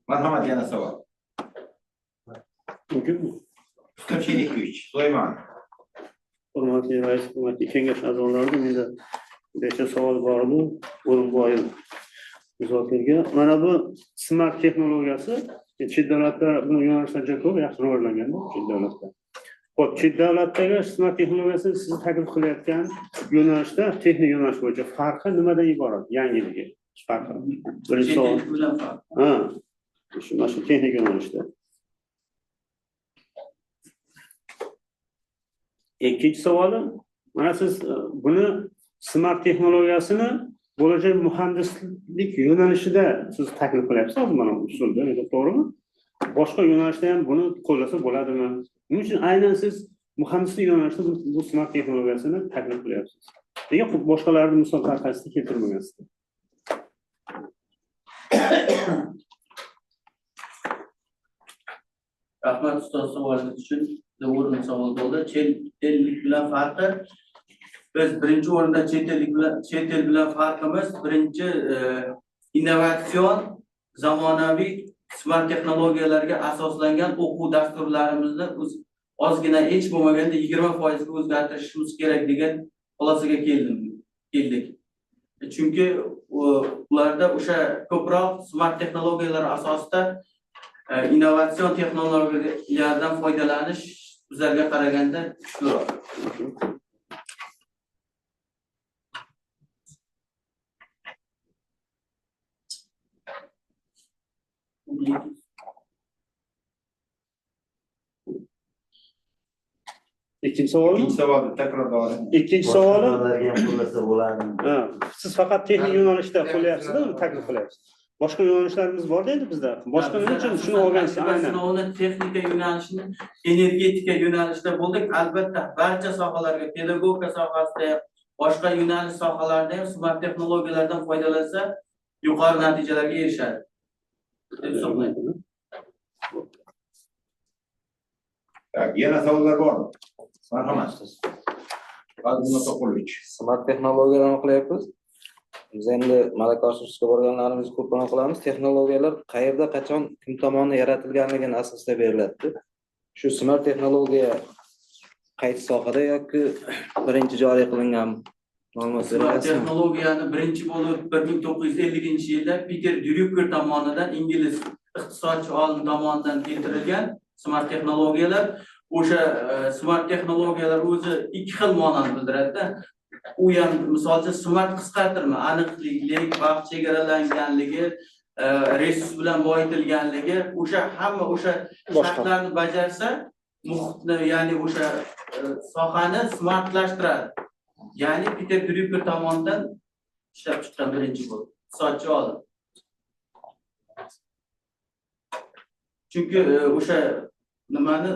Marhamat, yana savol. Mumkinmi? Qancha 2-3. Sulaymon. Hurmatli rais, hurmatli kengash a'zolari, menda besh savol bor edi. O'rinboyev Zokirga. Mana bu smart texnologiyasi chet davlatlar buni yo'nalishlarga ko'p yaxshi rivojlangan, chet davlatda. Xo'p, chet davlatdagi smart texnologiyasi siz taklif qilayotgan yo'nalishda, texnik yo'nalish bo'yicha farqi nimadan iborat? Yangiligi farqi. Birinchi savol. Ha, shu texnik yo'nalishda. Ikkinchi savolim, mana siz buni smart texnologiyasini bo'lajak muhandislik yo'nalishida siz taklif qilyapsiz hozir mana usulda, to'g'rimi? Boshqa yo'nalishda ham buni qo'llasa bo'ladimi? Nima uchun aynan siz muhandislik yo'nalishida bu smart texnologiyasini taklif qilyapsiz? Nega boshqalarni misol tariqasida keltirmagansiz? Rahmat ustoz savolingiz uchun. O'rinli savol bo'ldi. Chet ellik bilan farqi, biz birinchi o'rinda chet el bilan farqimiz birinchi innovatsion zamonaviy smart texnologiyalarga asoslangan o'quv dasturlarimizni ozgina hech bo'lmaganda 20% ga o'zgartirishimiz kerak degan xulosaga keldik. Chunki ularda o'sha ko'proq smart texnologiyalar asosida innovatsion texnologiyalardan foydalanish bizlarga qaraganda kuchliroq. Ikkinchi savolmi? İkinci savolni takrorlayman. Ikkinchi savolim, qo'llasa bo'ladimi? siz faqat texnik yo'nalishda qo'lyapsiz-da, uni taklif qilyapsiz. Boshqa yo'nalishlarimiz bor-da endi bizda. Boshqa nima uchun shuni olgansiz? Aynan. Sinovni texnika yo'nalishini energetika yo'nalishida bo'ldik. Albatta barcha sohalarga, pedagogika sohasida ham, boshqa yo'nalish sohalarida ham smart texnologiyalardan foydalansa yuqori natijalarga erishadi. deb hisoblayman. Yana savollar bormi? Marhamat. Fazlullo To'qullovich. Smart texnologiyalarni qilyapmiz. Biz endi malaka oshirishga borganlarimiz ko'pini qilamiz. Texnologiyalar qayerda, qachon, kim tomonidan yaratilganligini asosida beriladi. Shu smart texnologiya qaysi sohada yoki birinchi joriy qilingan ma'lumot Smart texnologiyani birinchi bo'lib 1950-yilda Peter Drucker tomonidan ingliz iqtisodchi olim tomonidan keltirilgan smart texnologiyalar. O'sha smart texnologiyalar o'zi ikki xil ma'noni bildiradi. U ham misolcha smart qisqartirma, aniqlik, vaqt chegaralanganligi, resurs bilan boyitilganligi, o'sha hamma o'sha shartlarni bajarsa, muhitni, ya'ni o'sha sohani smartlashtiradi. Ya'ni Peter Drucker tomonidan ishlab chiqqan birinchi bu iqtisodchi olim. Chunki o'sha nimani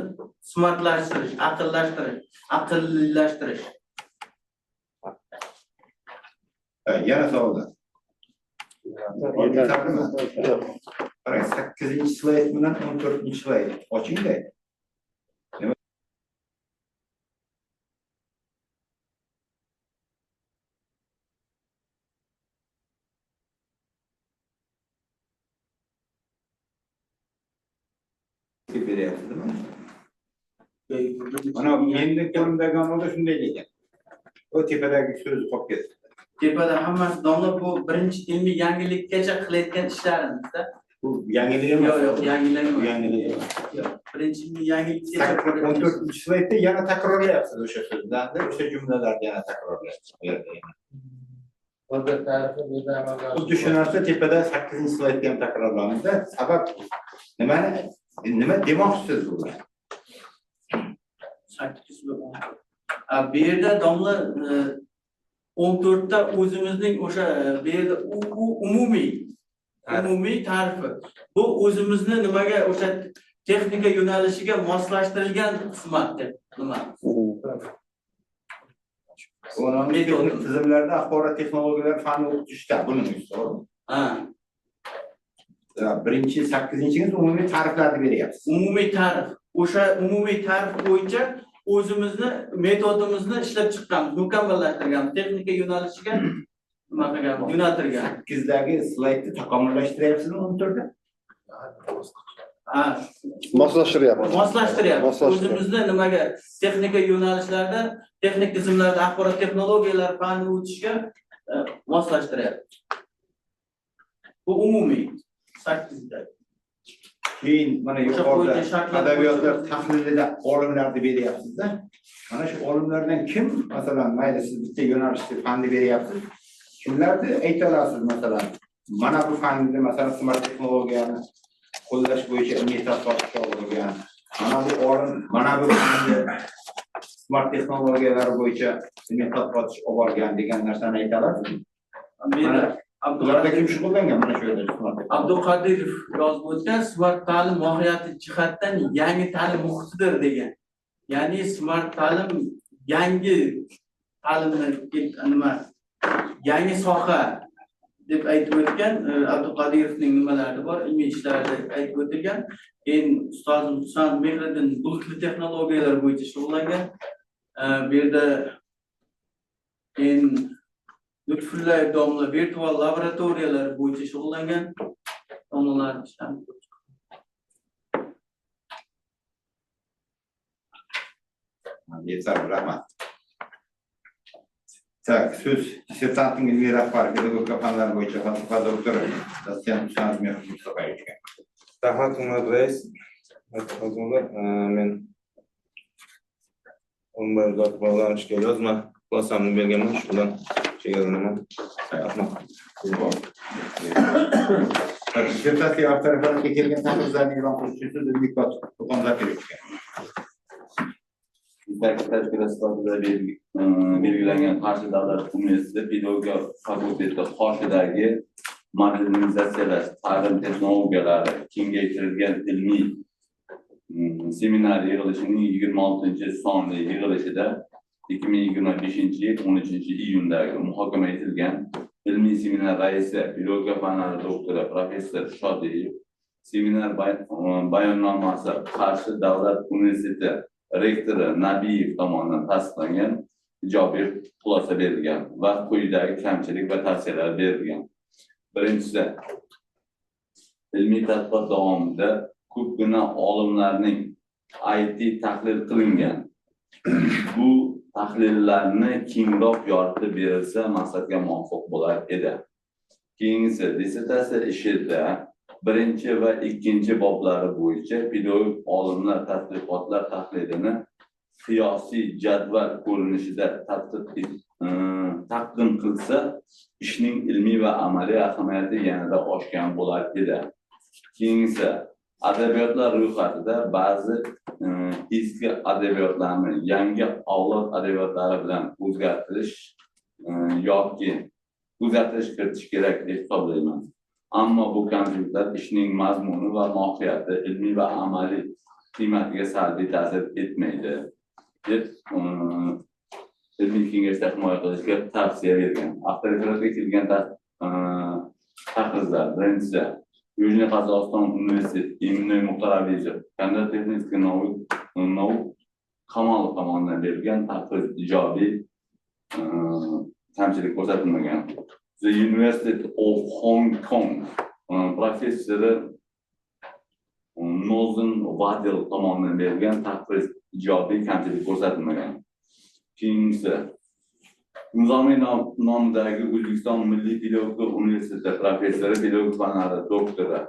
smartlashtirish, aqllashtirish. Yana savollar. Qarang, 8-slayd bilan 14-slayd. Ochingda. Beryapsizmi? Mana endi ko'rinadigan bo'lsa shunday ekan. O tepadagi so'z qolib ketdi. Tepada hammasi domla bu birinchi ilmiy yangilikgacha qilayotgan ishlarimizda. Bu yangilik emas. Yo'q, yangilik emas. Yangilik. Birinchi ilmiy yangilikgacha 14-slaydda yana takrorlayapsiz o'sha so'zlarni, o'sha jumlalarni yana takrorlayapsiz. Xuddi shu narsa tepada 8-slaydda ham takrorlanadi. Sabab nima demoqchisiz bular? Bu yerda domla 14 ta o'zimizning o'sha bu yerda umumiy ta'rifi. Bu o'zimizni nimaga o'sha texnika yo'nalishiga moslashtirilgan xizmatdir. Nima? Texnik tizimlarda axborot texnologiyalari fani o'qitishda buning to'g'rimi? Ha. Birinchi 8-ingiz umumiy ta'riflarni beryapsiz. Umumiy ta'rif. O'sha umumiy ta'rif bo'yicha o'zimizni metodimizni ishlab chiqqanmiz, mukammallashtirganmiz, texnika yo'nalishiga nima qilganmiz, yo'naltirgan. 8dagi slaydni takomillashtiryapsizmi 14da? Ha, moslashtiryapmiz. Moslashtiryapmiz. O'zimizni nimaga texnika yo'nalishlarida, texnik tizimlarda axborot texnologiyalari fanini o'tishga moslashtiryapmiz. Bu umumiy 8da. Keyin mana yuqorida adabiyotlar tahlilida olimlarni beryapsiz-da. Mana shu olimlardan kim, masalan, mayli siz bitta yo'nalishda fanni beryapsiz, kimlarni ayta olasiz, masalan, mana bu fanda, masalan, smart texnologiyani qo'llash bo'yicha ilmiy tadqiqotga olgan, mana bu olim, mana bu fanda smart texnologiyalar bo'yicha ilmiy tadqiqot olgan degan narsani ayta olasizmi? Bularda kim shug'ullangan mana shu yerda smart texnologiya? Abduqodirov yozib o'tgan smart ta'lim mohiyati jihatdan yangi ta'lim muhitidir degan. Ya'ni smart ta'lim yangi ta'limni nima yangi soha deb aytib o'tgan. Abduqodirovning nimalari bor, ilmiy ishlarida aytib o'tilgan. Keyin ustozim Husan Mehriddin bulutli texnologiyalar bo'yicha shug'ullangan. Bu yerda keyin Lutfullayev domla virtual laboratoriyalar bo'yicha shug'ullangan. Domlalar ishlaydi. Yetar, rahmat. Tak, so'z dissertantning ilmiy rahbari pedagogika fanlari bo'yicha falsafa doktori dotsent Husan Mehriddin Mustafaevga. Rahmat, hurmatli rais. Men Umar Zakmalanishga yozma xulosamni berganman, shu bilan chegaralaman. Rahmat. Dissertatsiya avtoriga kelgan takliflarni e'lon qilish uchun ilmiy ko'rgazmalar kerak. Tashkilot sifatida belgilangan Qarshi davlat universiteti pedagogika fakulteti qoshidagi modernizatsiyalash ta'lim texnologiyalari kengaytirilgan ilmiy seminar yig'ilishining 26-sonli yig'ilishida 2025-yil 13-iyundagi muhokama etilgan ilmiy seminar raisi pedagogika fanlari doktori professor Shodiyev seminar bayonnomasi Qarshi davlat universiteti rektori Nabiyev tomonidan tasdiqlangan ijobiy xulosa berilgan va quyidagi kamchilik va tavsiyalar berilgan. Birinchisi, ilmiy tadqiqot davomida ko'pgina olimlarning IT tahlil qilingan. Bu tahlillarni kengroq yoritib berilsa maqsadga muvofiq bo'lar edi. Keyingi dissertatsiya ishida birinchi va ikkinchi boblari bo'yicha pedagog olimlar tadqiqotlar tahlilini qiyosiy jadval ko'rinishida taqdim qilsa, ishning ilmiy va amaliy ahamiyati yanada oshgan bo'lar edi. Keyingi adabiyotlar ro'yxatida ba'zi eski adabiyotlarni yangi avlod adabiyotlari bilan o'zgartirish kiritish kerak deb hisoblayman. Ammo bu kamchiliklar ishning mazmuni va mohiyati, ilmiy va amaliy qiymatiga salbiy ta'sir etmaydi deb ilmiy kengashda himoya qilishga tavsiya bergan. Avtoritetga kelgan tahdidlar. Birinchisi, Южный Qozog'iston universiteti Eminoy Muxtaravizov kandidat texnik nauк Kamolov tomonidan berilgan tadqiq ijobiy kamchilik ko'rsatilmagan. The University of Hong Kong professori Nozin Vadil tomonidan berilgan tadqiq ijobiy kamchilik ko'rsatilmagan. Keyingi Nizomiy nomidagi O'zbekiston Milliy pedagogika universiteti professori pedagogika fanlari doktori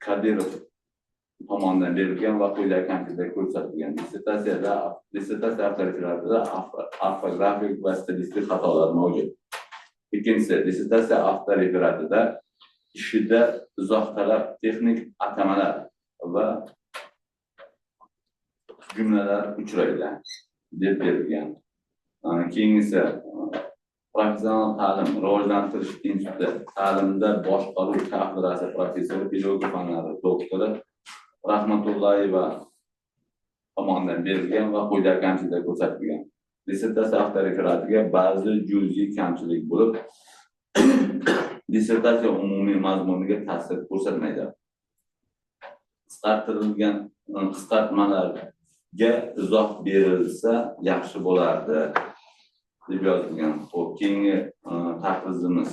Kadirov tomonidan berilgan va quyidagi kamchiliklar ko'rsatilgan. Dissertatsiya avtoritetlarida ortografik va stilistik xatolar mavjud. Ikkinchisi, dissertatsiya avtoritetida ishida uzoq talab texnik atamalar va jumlalar uchraydi deb berilgan. Keyingisi, professional ta'lim rivojlantirish instituti ta'limda boshqaruv kafedrasi professori pedagogika fanlari doktori Rahmatullayeva tomonidan berilgan va quyidagi kamchiliklar ko'rsatilgan. Dissertatsiya avtoritetatiga ba'zi juz'iy kamchilik bo'lib, dissertatsiya umumiy mazmuniga ta'sir ko'rsatmaydi. Qisqartirilgan qisqartmalarga izoh berilsa yaxshi bo'lardi deb yozilgan. Xo'p, keyingi tahdidimiz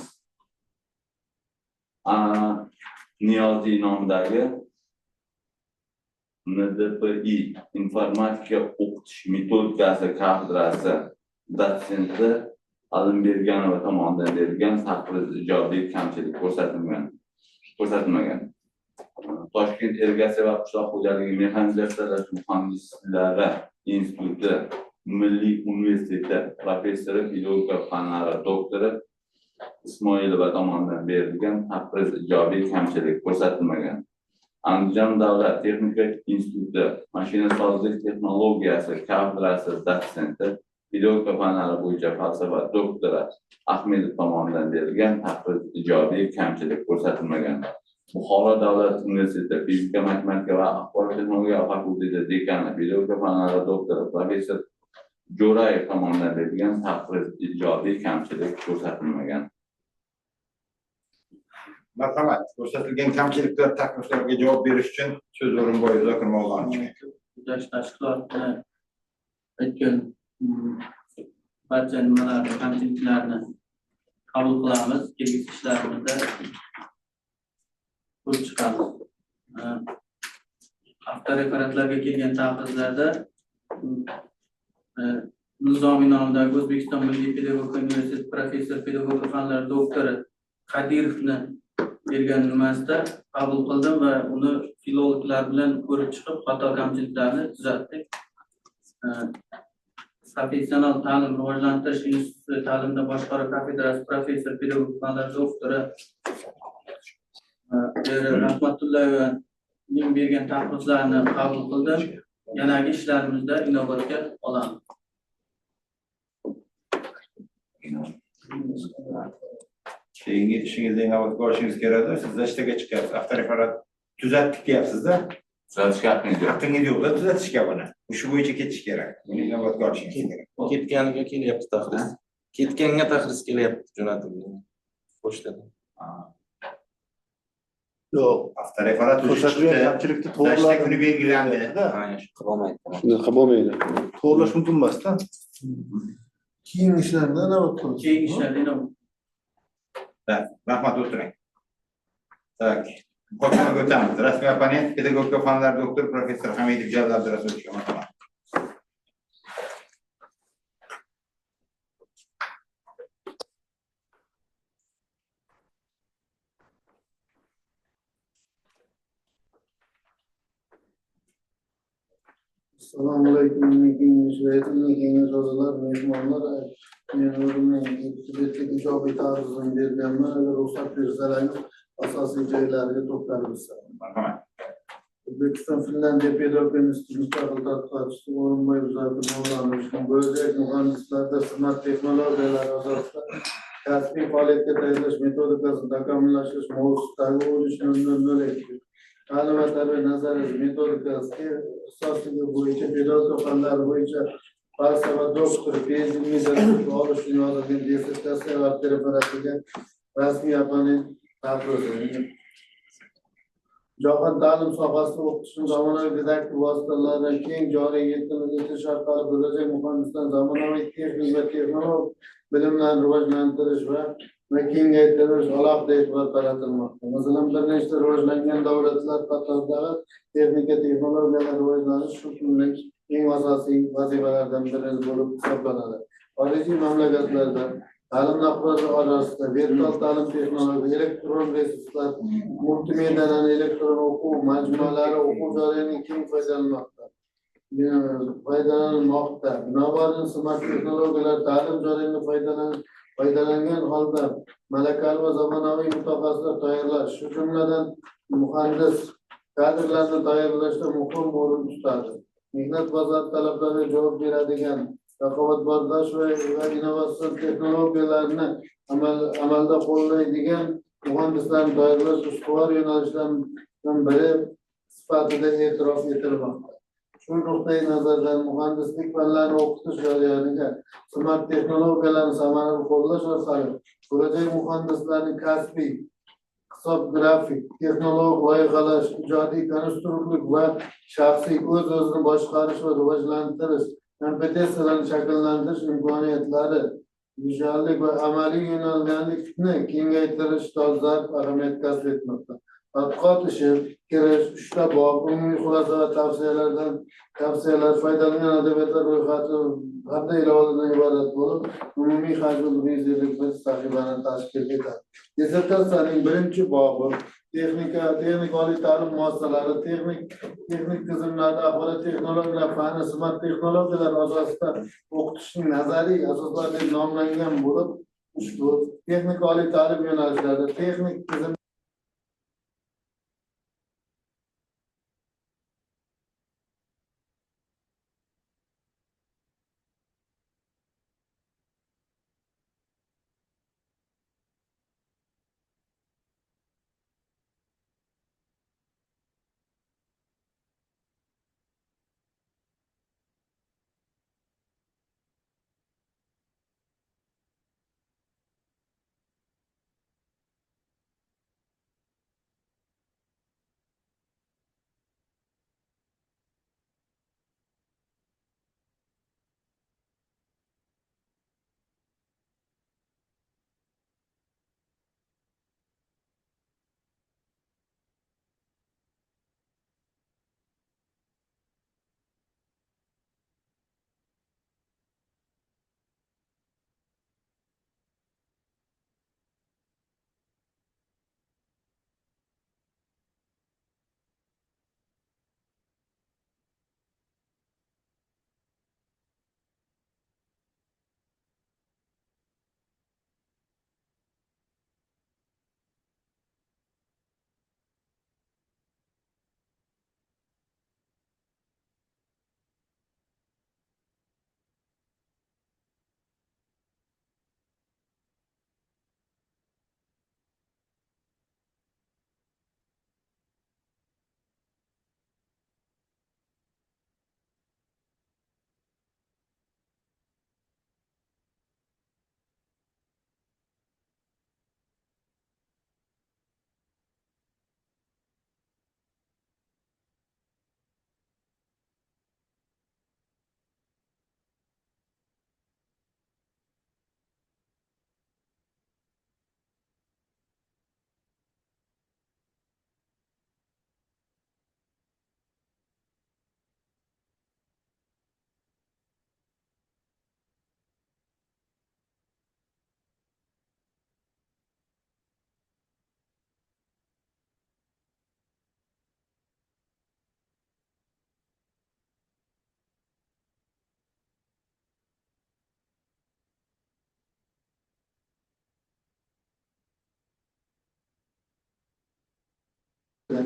Niyoziy nomidagi NDPI informatika o'qitish metodikasi kafedrasi dotsenti Alimberganova tomonidan berilgan tadqiq ijobiy kamchilik ko'rsatilmagan. Toshkent irrigatsiya va qishloq xo'jaligi mexanizatsiyalash muhandislari instituti Milliy universiteti professori pedagogika fanlari doktori Ismoilova tomonidan berilgan tadqiq ijobiy kamchilik ko'rsatilmagan. Andijon davlat texnika instituti mashinasozlik texnologiyasi kafedrasi dotsenti pedagogika fanlari bo'yicha falsafa doktori Ahmedov tomonidan berilgan taqriz ijobiy kamchilik ko'rsatilmagan. Buxoro davlat universiteti fizika, matematika va axborot texnologiya fakulteti dekani pedagogika fanlari doktori professor Jo'rayev tomonidan berilgan taqriz ijobiy kamchilik ko'rsatilmagan. Marhamat, ko'rsatilgan kamchiliklar takliflarga javob berish uchun so'z o'rinbosari Zokir Mavlonovich. Tuzash tashkilotini aytgan barcha nimalarni kamchiliklarni qabul qilamiz, kelgusi ishlarimizda ko'rib chiqamiz. Avtoreferatlarga kelgan taqrizlarda Nizomiy nomidagi O'zbekiston Milliy pedagogika universiteti professor pedagogika fanlari doktori Qadirovni bergan nimasida qabul qildim va uni filologlar bilan ko'rib chiqib, xato kamchiliklarni tuzatdik. Professional ta'lim rivojlantirish instituti ta'limda boshqaruv kafedrasi professor pedagogika fanlari doktori Rahmatullayevaning bergan taqrizlarni qabul qildim. Yanagi ishlarimizda inobatga olamiz. Keyingi ishingizda inovatga olishingiz kerakda, siz ishtaga chiqyapsiz, avtoreferat tuzatdik deyapsiz-da. Tuzatishga haqqingiz yo'q. Haqqingiz yo'q-da tuzatishga buni. Shu bo'yicha ketish kerak. Buni inovatga olishingiz kerak. Ketganiga kelyapti taxris. Ketganga taxris kelyapti jo'natilgan. Pochtadan. Yo'q, avtoreferat ko'rsatilgan kamchilikni to'g'rilab kuni belgilandi. Shunday qilib bo'lmaydi. To'g'irlash mumkin emasda. Keyingi ishlarda inobat qilamiz. Keyingi ishlarda inobat. Rahmat, o'tiring. Tak. Muhokamaga o'tamiz. Rasmiy opponent pedagogika fanlari doktori professor Hamidov Jalol Abdurasulovich. Marhamat. Assalomu alaykum, kengash a'zolari, mehmonlar. Men o'zimning ekspertlik ijobiy ta'rifini berganman. Agar ruxsat bersangiz, asosiy joylariga to'xtalib o'tsak. Marhamat. O'zbekiston Finlandiya pedagogika instituti mustaqil tadqiqotchisi o'rinbosari Zokir Mavlonovich bo'lajak muhandislarda smart texnologiyalar asosida kasbiy faoliyatga tayyorlash metodikasini takomillashtirish mavzusidagi 13.00 ta'lim va tarbiya nazariyasi metodikasi ixtisosligi bo'yicha pedagogika fanlari bo'yicha falsafa doktori PhD olish uchun yozilgan dissertatsiya referatiga rasmiy opponent taqdirlandi. Jahon ta'lim sohasida o'qitishning zamonaviy didaktik vositalarini keng joriy etish orqali bo'lajak muhandislar zamonaviy texnik va texnologik bilimlarni rivojlantirish va kengaytirish alohida e'tibor qaratilmoqda. Masalan, bir nechta rivojlangan davlatlar qatoridan texnika texnologiyalar rivojlanishi shu kunning eng asosiy vazifalaridan biri bo'lib hisoblanadi. Xorijiy mamlakatlarda ta'lim naqli orasida virtual ta'lim texnologiya, elektron resurslar, multimediadan elektron o'quv majmualari o'quv jarayoniga keng foydalanmoqda. Binobarin smart texnologiyalar ta'lim jarayonida foydalangan holda malakali va zamonaviy mutaxassislar tayyorlash, shu jumladan muhandis kadrlarni tayyorlashda muhim o'rin tutadi. Mehnat bozori talablariga javob beradigan raqobatbardosh va innovatsion texnologiyalarni amalda qo'llaydigan muhandislarni tayyorlash ustuvor yo'nalishlardan biri sifatida e'tirof etilmoqda. Shu nuqtai nazardan muhandislik fanlarini o'qitish jarayoniga smart texnologiyalarni samarali qo'llash orqali bo'lajak muhandislarning kasbiy, hisob-grafik, texnologik loyihalash, ijodiy konstruktorlik va shaxsiy o'z-o'zini boshqarish va rivojlantirish kompetensiyalarni shakllantirish imkoniyatlari, vizuallik va amaliy yo'nalganlikni kengaytirish dolzarb ahamiyat kasb etmoqda. Tadqiqot ishi kirish, 3 bob, umumiy xulosa va tavsiyalar foydalangan adabiyotlar ro'yxati qanday ilovalardan iborat bo'lib, umumiy hajmi 151 sahifani tashkil etadi. Dissertatsiyaning birinchi bobi texnik oliy ta'lim muassasalari, texnik tizimlarda axborot texnologiyalar fani, smart texnologiyalar asosida o'qitishning nazariy asoslari deb nomlangan bo'lib, ushbu texnik oliy ta'lim yo'nalishlarida texnik tizim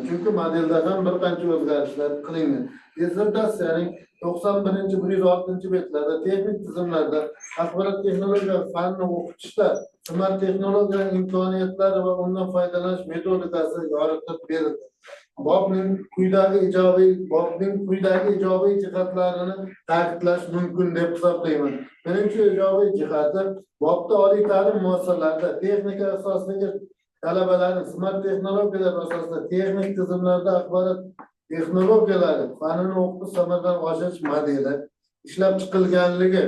Çünkü modelde ham bir qancha o'zgarishlar qilingan. Dissertatsiyaning 91-106 betlarida texnik tizimlarda axborot texnologiya fanini o'qitishda smart texnologiyalar imkoniyatlari va undan foydalanish metodikasi yoritib berildi. Bobning quyidagi ijobiy jihatlarini ta'kidlash mumkin deb hisoblayman. Birinchi ijobiy jihati bobda oliy ta'lim muassasalarida texnika asosidagi talabalarning smart texnologiyalar asosida texnik tizimlarda axborot texnologiyalari fanini o'qitish samarasini oshirish modeli ishlab chiqilganligi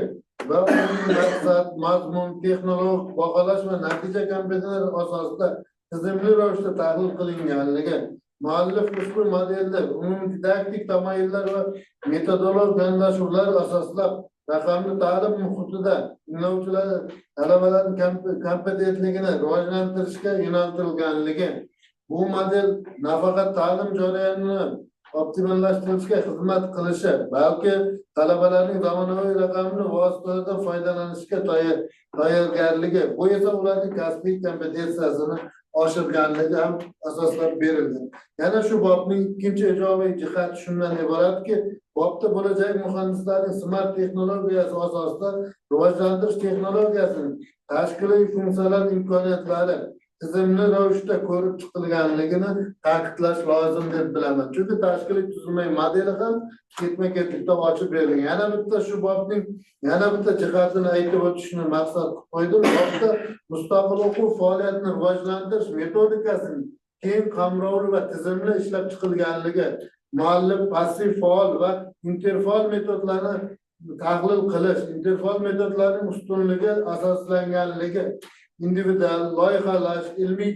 va uning maqsad, mazmun, texnologik baholash va natija kompyuter asosida tizimli ravishda tahlil qilinganligi, muallif ushbu modelda umumdidaktik tamoyillar va metodologik yondashuvlar asoslab raqamli ta'lim muhitida tinglovchilar talabalarning kompetentligini rivojlantirishga yo'naltirilganligi, bu model nafaqat ta'lim jarayonini optimallashtirishga xizmat qilishi, balki talabalarning zamonaviy raqamli vositalardan foydalanishga tayyorgarligi, bu esa ularning kasbiy kompetensiyasini oshirganligi ham asoslab berildi. Yana shu bobning ikkinchi ijobiy jihati shundan iboratki, bobda bo'lajak muhandislarning smart texnologiyasi asosida rivojlantirish texnologiyasining tashkiliy funksiyalar imkoniyatlari tizimli ravishda ko'rib chiqilganligini ta'kidlash lozim deb bilaman. Chunki tashkiliy tuzilma modeli ham ketma-ketlikda ochib berilgan. Yana bitta shu bobning yana bitta jihatini aytib o'tishni maqsad qilib qo'ydim. Bobda mustaqil o'quv faoliyatini rivojlantirish metodikasining keng qamrovli va tizimli ishlab chiqilganligi, muallif passiv faol va interfaol metodlarni tahlil qilish, interfaol metodlarning ustunligi asoslanganligi, individual loyihalash, ilmiy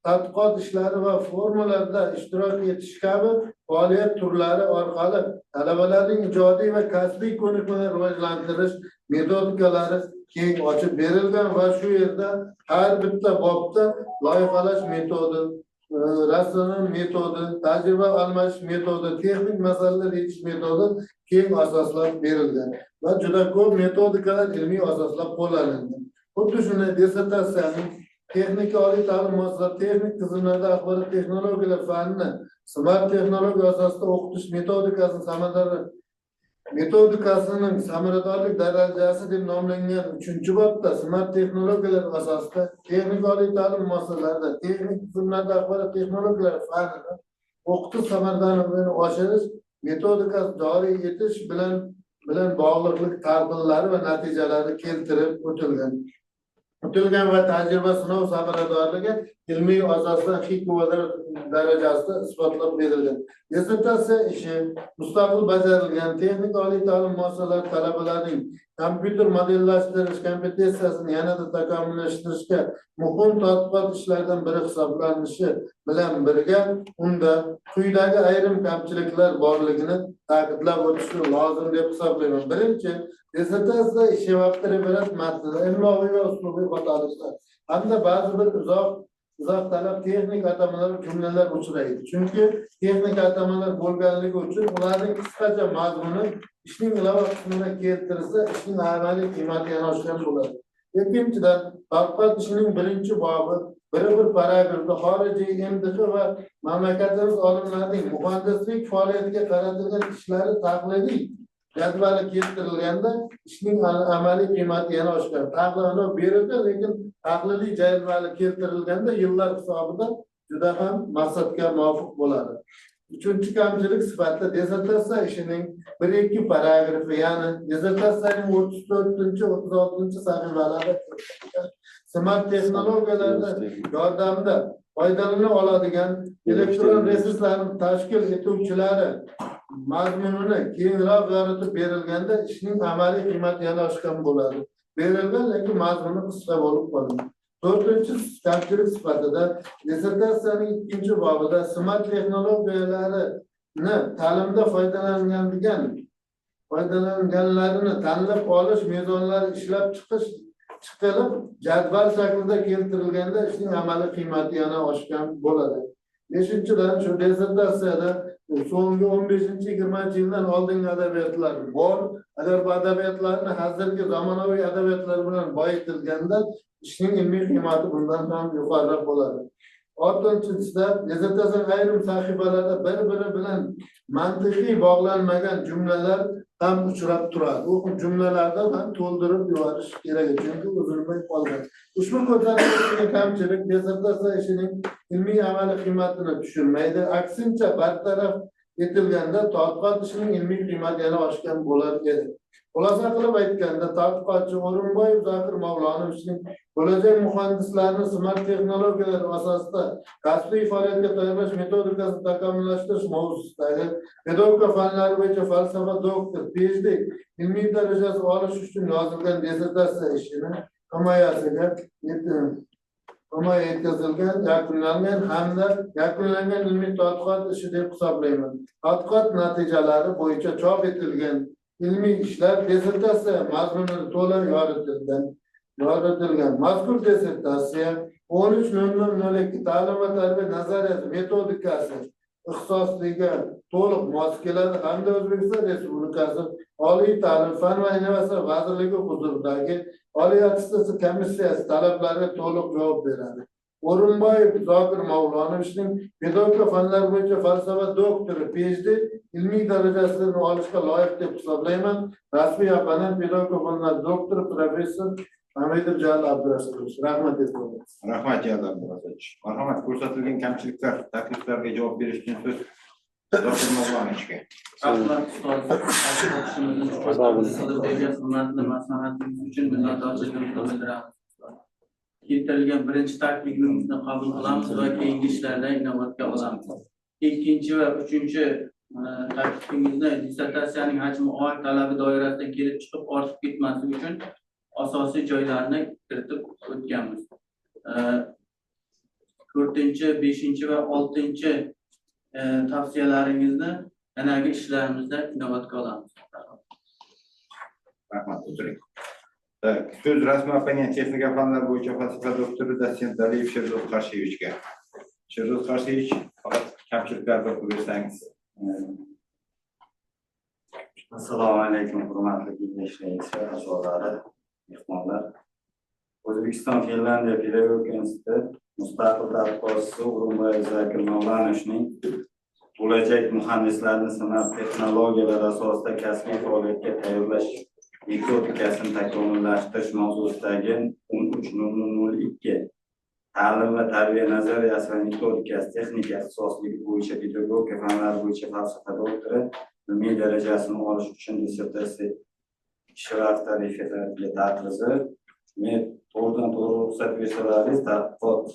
tadqiqot ishlari va forumlarda ishtirok etish kabi faoliyat turlari orqali talabalarning ijodiy va kasbiy ko'nikmalarini rivojlantirish metodikalari keng ochib berilgan va shu yerda har bitta bobda loyihalash metodi, rasm metodi, tajriba almashish metodi, texnik masalalar yechish metodi keng asoslab berilgan va juda ko'p metodikalar ilmiy asoslab qo'llanilgan. Xuddi shunday dissertatsiyaning texnika oliy ta'lim muassasalari texnik tizimlarda axborot texnologiyalar fanini smart texnologiya asosida o'qitish metodikasining samaradorlik darajasi deb nomlangan 3-bobda smart texnologiyalar asosida texnika oliy ta'lim muassasalarida texnik tizimlarda axborot texnologiyalar fanini o'qitish samaradorligini oshirish metodikasi joriy etish bilan bog'liqlik talqinlari va natijalari keltirib o'tilgan va tajriba sinov samaradorligi ilmiy asosdan hikmalar darajasida isbotlab berilgan. Dissertatsiya ishi mustaqil bajarilgan texnik oliy ta'lim muassasalari talabalarining kompyuter modellashtirish kompetensiyasini yanada takomillashtirishga muhim tadqiqot ishlaridan biri hisoblanishi bilan birga unda quyidagi ayrim kamchiliklar borligini ta'kidlab o'tish lozim deb hisoblayman. Birinchi, dissertatsiya ishi vaqti referat matnida imloviy va uslubiy xatoliklar hamda ba'zi bir uzoq talab texnik atamalar jumlalar uchraydi. Chunki texnik atamalar bo'lganligi uchun ularning qisqacha mazmuni ishning ilova qismida keltirilsa, ishning amaliy qiymati yana oshgan bo'ladi. Ikkinchidan, tadqiqot ishining birinchi bobi bir paragrafda xorijiy MDH va mamlakatimiz olimlarining muhandislik faoliyatiga qaratilgan ishlari tahliliy jadvali keltirilganda ishning amaliy qiymati yana oshgan. Tahlili berildi, lekin tahliliy jadvali keltirilganda yillar hisobida juda ham maqsadga muvofiq bo'ladi. Uchinchi kamchilik sifatida dissertatsiya ishining 1-2 paragrafi, ya'ni dissertatsiyaning 34-36 sahifalarida smart texnologiyalarda yordamida foydalana oladigan elektron resurslarni tashkil etuvchilari mazmunini kengroq yoritib berilganda ishning amaliy qiymati yana oshgan bo'ladi. Berilgan, lekin mazmuni qisqa bo'lib qolgan. To'rtinchi kamchilik sifatida dissertatsiyaning 2-bobida smart texnologiyalarini ta'limda foydalanganlarini tanlab olish mezonlari ishlab chiqilib jadval shaklida keltirilganda ishning amaliy qiymati yana oshgan bo'ladi. Beshinchidan, shu dissertatsiyada so'nggi 15-20 yildan oldingi adabiyotlar bor. Agar bu adabiyotlarni hozirgi zamonaviy adabiyotlar bilan boyitilganda ishning ilmiy qiymati bundan ham yuqoriroq bo'ladi. oltinchisida dissertatsiya ayrim sahifalarda bir-biri bilan mantiqiy bog'lanmagan jumlalar ham uchrab turadi. U jumlalardan ham to'ldirib yuborish kerak, chunki uzilmay qolgan. Ushbu ko'rsatkichning kamchilik dissertatsiya ishining ilmiy amaliy qiymatini tushirmaydi. Aksincha, bartaraf etilganda tadqiqot ishining ilmiy qiymati yana oshgan bo'lar edi. Xulosa qilib aytganda, tadqiqotchi O'rinboyev Zokir Mavlonovning bo'lajak muhandislarni smart texnologiyalar asosida kasbiy faoliyatga tayyorlash metodikasini takomillashtirish mavzusidagi pedagogika fanlari bo'yicha falsafa doktor, PhD ilmiy darajasi olish uchun yozilgan dissertatsiya ishini himoyasiga yetkazilgan, yakunlangan hamda yakunlangan ilmiy tadqiqot ishi deb hisoblayman. Tadqiqot natijalari bo'yicha chop etilgan ilmiy ishlar dissertatsiya mazmunini to'liq yoritilgan. Mazkur dissertatsiya 13.0002 ta'lim va tarbiya nazariyati metodikasi ixtisosligiga to'liq mos keladi hamda O'zbekiston Respublikasi Oliy ta'lim, fan va innovatsiya vazirligi huzuridagi Oliy attestatsiya komissiyasi talablariga to'liq javob beradi. O'rinboyev Zokir Mavlonovning pedagogika fanlari bo'yicha falsafa doktori, PhD ilmiy darajasini olishga loyiq deb hisoblayman. Rasmiy abonent pedagogika fanlari doktori, professor Hamidov Jalil Abdurashimovich. Rahmat etamiz. Rahmat Jalil Abdurashimovich. Marhamat, ko'rsatilgan kamchiliklar, takliflarga javob berish uchun so'z Zokir Mavlonovichga. Rahmat hurmatli maslahatingiz uchun minnatdorchiligimizni bildiramiz. Keltirilgan birinchi taklifimizni qabul qilamiz va keyingi ishlarda inobatga olamiz. Ikkinchi va uchinchi taklifingizni dissertatsiyaning hajmi oy talabi doirasidan kelib chiqib ortib ketmasligi uchun asosiy joylarni kiritib o'tganmiz. 4-chi, 5-chi va 6-chi tavsiyalaringizni yanagi ishlarimizda inobatga olamiz. Rahmat, o'tiring. So'z rasmiy opponent texnika fanlari bo'yicha falsafa doktori dotsent Aliyev Sherzod Qarshiyevichga. Sherzod Qarshiyevich, faqat kamchiliklarni o'qib bersangiz. Assalomu alaykum, hurmatli kengashlar a'zolari, mehmonlar. O'zbekiston Finlandiya pedagogika instituti mustaqil tadqiqotchisi O'rinboyev Zokir Mavlonovning bo'lajak muhandislarni smart texnologiyalar asosida kasbiy faoliyatga tayyorlash metodikasini takomillashtirish mavzusidagi 13.0002 ta'lim va tarbiya nazariyasi va metodikasi texnika ixtisosligi bo'yicha pedagogika fanlari bo'yicha falsafa doktori ilmiy darajasini olish uchun dissertatsiya ishi vaqti referatiga taqrizir. Men to'g'ridan to'g'ri ruxsat bersalaringiz, tadqiqot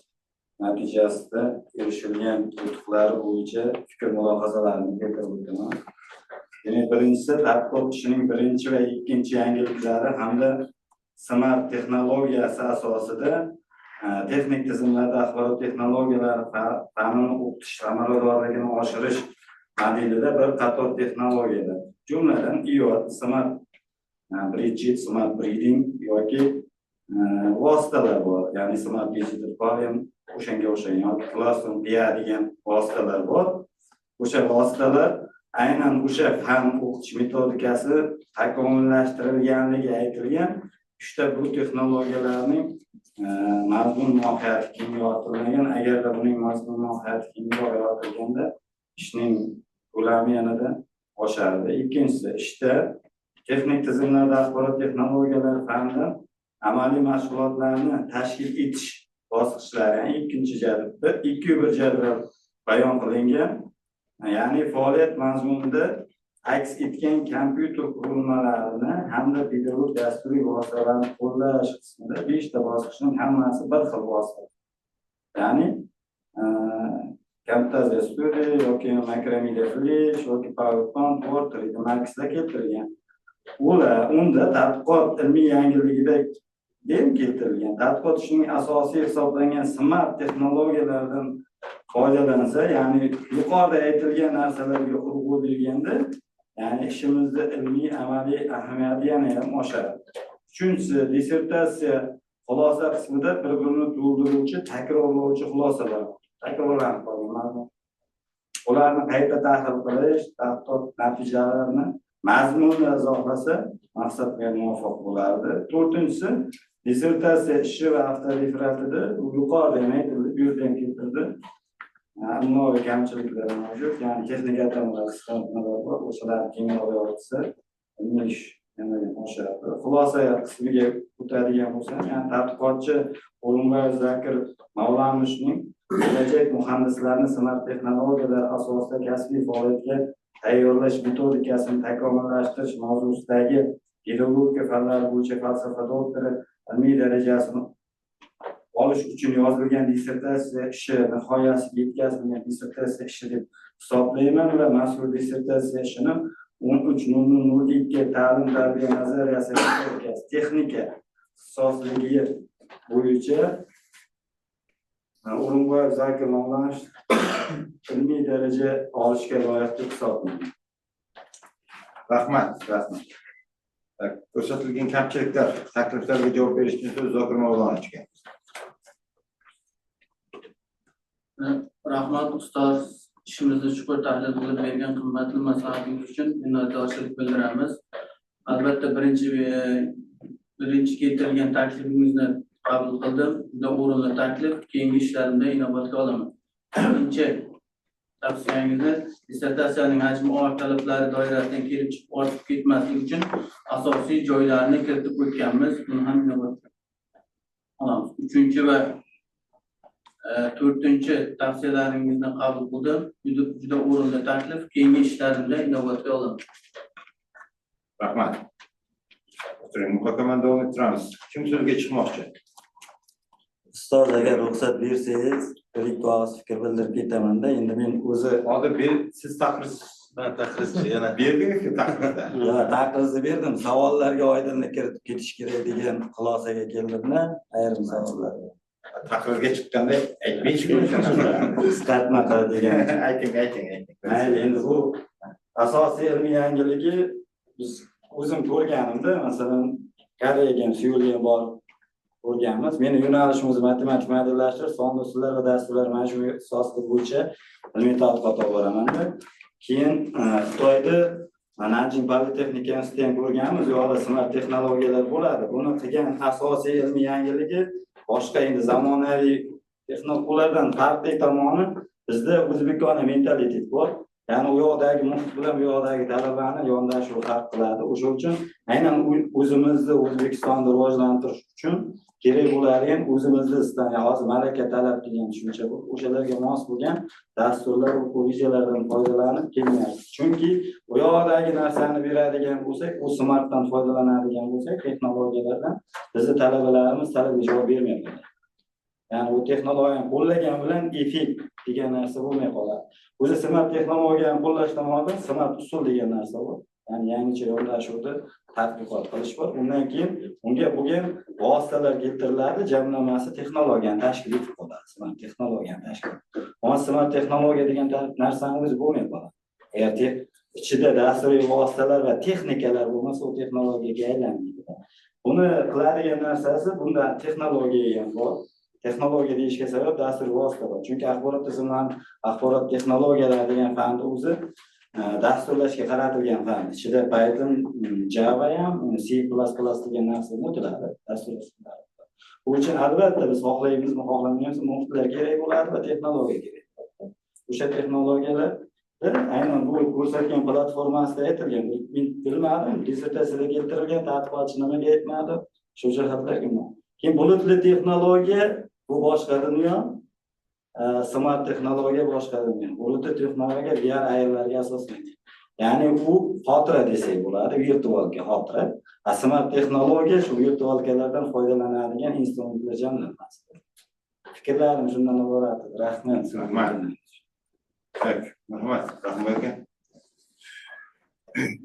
natijasida erishilgan yutuqlar bo'yicha fikr mulohazalarni keltirib o'taman. Demak, birinchisi tadqiqot ishining birinchi va ikkinchi yangiliklari hamda smart texnologiyasi asosida texnik tizimlarda axborot texnologiyalari fanini o'qitish samaradorligini oshirish modelida bir qator texnologiyalar, jumladan IOT, smart bridge, smart breeding yoki vositalar bor. Ya'ni smart digital volume o'shanga o'xshagan yoki classroom PIA degan vositalar bor. O'sha vositalar aynan o'sha fan o'qitish metodikasi takomillashtirilganligi aytilgan. Uchta bu texnologiyalarning mazmun mohiyati keng yoritilmagan. Agarda buning mazmun mohiyati keng yoritilganda ishning ko'lami yanada oshardi. Ikkinchisi, ishda texnik tizimlarda axborot texnologiyalari fanidan amaliy mashg'ulotlarni tashkil etish bosqichlari, ya'ni ikkinchi jadvalda 2-1 jadval bayon qilingan. Ya'ni faoliyat mazmunida aks etgan kompyuter qurilmalarini hamda pedagog dasturiy vositalarni qo'llash qismida 5 ta bosqichning hammasi bir xil vosita. Ya'ni Camtasia Studio yoki Macromedia Flash yoki PowerPoint, Word, 3D Max'da keltirilgan. Unda tadqiqot ilmiy yangiligida dem keltirilgan. Tadqiqot ishining asosiy hisoblangan smart texnologiyalardan foydalansa, ya'ni yuqorida aytilgan narsalarga urg'u berganda, ya'ni ishimizda ilmiy amaliy ahamiyati yana ham oshadi. Uchinchisi, dissertatsiya xulosa qismida bir-birini to'ldiruvchi, takrorlovchi xulosalar. Takrorlanib qolgan. Ularni qayta tahlil qilish, tadqiqot natijalarini mazmunla izohlasa maqsadga muvofiq bo'lardi. To'rtinchisi, dissertatsiya ishi va avtoreferatida yuqorida aytildi, bu yerdan keltirdi. Ammo kamchiliklari mavjud. Ya'ni texnik atamalar qisqartmalar bor. O'shalarni kengroq yoritsa, ish yanada oshadi. Xulosa qismiga o'tadigan bo'lsam, ya'ni tadqiqotchi O'rinboyev Zakir Mavlanovning kelajak muhandislarni smart texnologiyalar asosida kasbiy faoliyatga tayyorlash metodikasini takomillashtirish mavzusidagi pedagogika fanlari bo'yicha falsafa doktori ilmiy darajasini olish uchun yozilgan dissertatsiya ishi nihoyasiga yetkazilgan dissertatsiya ishi deb hisoblayman va mazkur dissertatsiya ishini 13.02 ta'lim tarbiya nazariyasi texnika ixtisosligi bo'yicha O'rinboyev Zakir Mavlanovich ilmiy daraja olishga loyiq deb hisoblayman. Rahmat. Ko'rsatilgan kamchiliklar, takliflarga javob berish uchun so'z Zokir Mavlonovichga. Rahmat ustoz, ishimizni chuqur tahlil qilib bergan qimmatli maslahatingiz uchun minnatdorchilik bildiramiz. Albatta birinchi keltirilgan taklifingizni qabul qildim. Juda o'rinli taklif. Keyingi ishlarimda inobatga olaman. Birinchi tavsiyangizni dissertatsiyaning hajmi og'ir talablari doirasidan kelib chiqib ortib ketmasligi uchun asosiy joylarni kiritib o'tganmiz. Buni ham inobatga olamiz. Uchinchi va to'rtinchi tavsiyalaringizni qabul qildim. Juda o'rinli taklif. Keyingi ishlarimda inobatga olaman. Rahmat. Muhokamani davom ettiramiz. Kim so'zga chiqmoqchi? Ustoz, agar ruxsat bersangiz, bir ikki og'iz fikr bildirib ketaman-da. Endi men o'zi Hozir siz taqrizchi yana berdingiz-ku taqrizda. taqrizni berdim. Savollarga oydinlik kiritib ketish kerak degan xulosaga keldim-da, ayrim savollarga. Taqrizga chiqqanda aytmaychi Qisqartma qil degan. ayting. Mayli, endi bu asosiy ilmiy yangiligi biz o'zim ko'rganimda, masalan, Koreyaga ham Seulga ham borib ko'rganmiz. Meni yo'nalishim o'zi matematik modellashtirish, son usullar va dasturlar majmui ixtisosligi bo'yicha ilmiy tadqiqot olib boraman-da. Keyin Xitoyda Nanjing Politexnika institutini ko'rganmiz, u yoqda smart texnologiyalar bo'ladi. Buni qilgan asosiy ilmiy yangiligi boshqa endi zamonaviy texnologiyalardan farqli tomoni bizda o'zbekona mentalitet bor. Ya'ni u yoqdagi muhit bilan bu yoqdagi talabani yondashuv farq qiladi. O'sha uchun aynan o'zimizni O'zbekistonni rivojlantirish uchun kerak bo'ladigan o'zimizni istalgan hozir malaka talab degan tushuncha bor. O'shalarga mos bo'lgan dasturlar, o'quv videolaridan foydalanib kelmayapmiz. Chunki u yoqdagi narsani beradigan bo'lsak, u smartdan foydalanadigan bo'lsak, texnologiyalardan bizni talabalarimiz talabga javob bermaydi. Ya'ni u texnologiyani qo'llagan bilan effekt degan narsa bo'lmay qoladi. O'zi smart texnologiyani qo'llashdan oldin smart usul degan narsa bor. Ya'ni yangicha yondashuvda tadqiqot qilish bor. Undan keyin unga bo'lgan vositalar keltiriladi, jamlanmasi texnologiyani tashkil etib qoladi. Smart texnologiyani tashkil. Ammo smart texnologiya degan narsani o'zi bo'lmay qoladi. Agar ichida dasturiy vositalar va texnikalar bo'lmasa, u texnologiyaga aylanmaydi. Buni qiladigan narsasi bunda texnologiya ham bor. Texnologiya deyishga sabab dasturiy vosita bor. Chunki axborot tizimlari, axborot texnologiyalari degan fanni o'zi dasturlashga qaratilgan fan. Ichida Python, Java ham, C++ degan narsa o'tiladi dasturlashga. Bu uchun albatta biz xohlaymizmi, xohlamaymiz, muhitlar kerak bo'ladi va texnologiya kerak bo'ladi. O'sha texnologiyalar aynan bu ko'rsatgan platformasida aytilgan. Men bilmadim, dissertatsiyada keltirilgan tadqiqotchi nimaga aytmadi, shu jihatlarga. Keyin bulutli texnologiya bu boshqa dunyo, smart texnologiya boshqa dunyo. Bulutli texnologiya VR ayarlarga asoslangan. Ya'ni u xotira desak bo'ladi, virtualga xotira. Smart texnologiya shu virtualkalardan foydalanadigan instrumentlar jamlanmasi. Fikrlarim shundan iborat. Rahmat. Rahmat. Rahmat.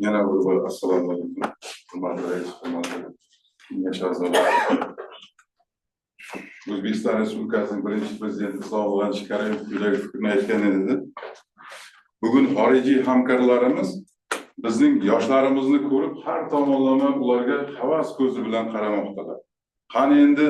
Yana bir bor assalomu alaykum. Hurmatli rais, hurmatli kengash a'zolari. O'zbekiston Respublikasining birinchi prezidenti Islomxon Karimov quyidagi fikrni aytgan edi. Bugun xorijiy hamkorlarimiz bizning yoshlarimizni ko'rib, har tomonlama ularga havas ko'zi bilan qaramoqdalar. Qani endi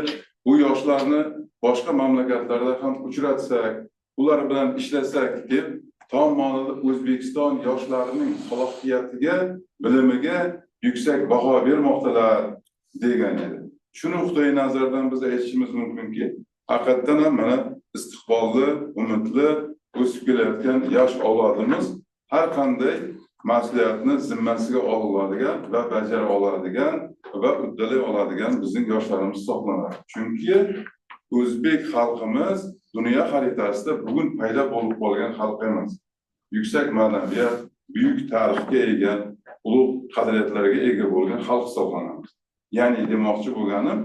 bu yoshlarni boshqa mamlakatlarda ham uchratsak, ular bilan ishlasak deb tom ma'noda O'zbekiston yoshlarining salohiyatiga, bilimiga yuksak baho bermoqdalar degan edi. Shu nuqtai nazardan biz aytishimiz mumkinki, haqiqatan ham mana istiqbolli, umidli o'sib kelayotgan yosh avlodimiz har qanday mas'uliyatni zimmasiga oladigan va bajara oladigan va uddalay oladigan bizning yoshlarimiz hisoblanadi. Chunki o'zbek xalqimiz dunyo xaritasida bugun paydo bo'lib qolgan xalq emas. Yuksak madaniyat, buyuk tarixga ega, ulug' qadriyatlarga ega bo'lgan xalq hisoblanamiz. Ya'ni demoqchi bo'lganim,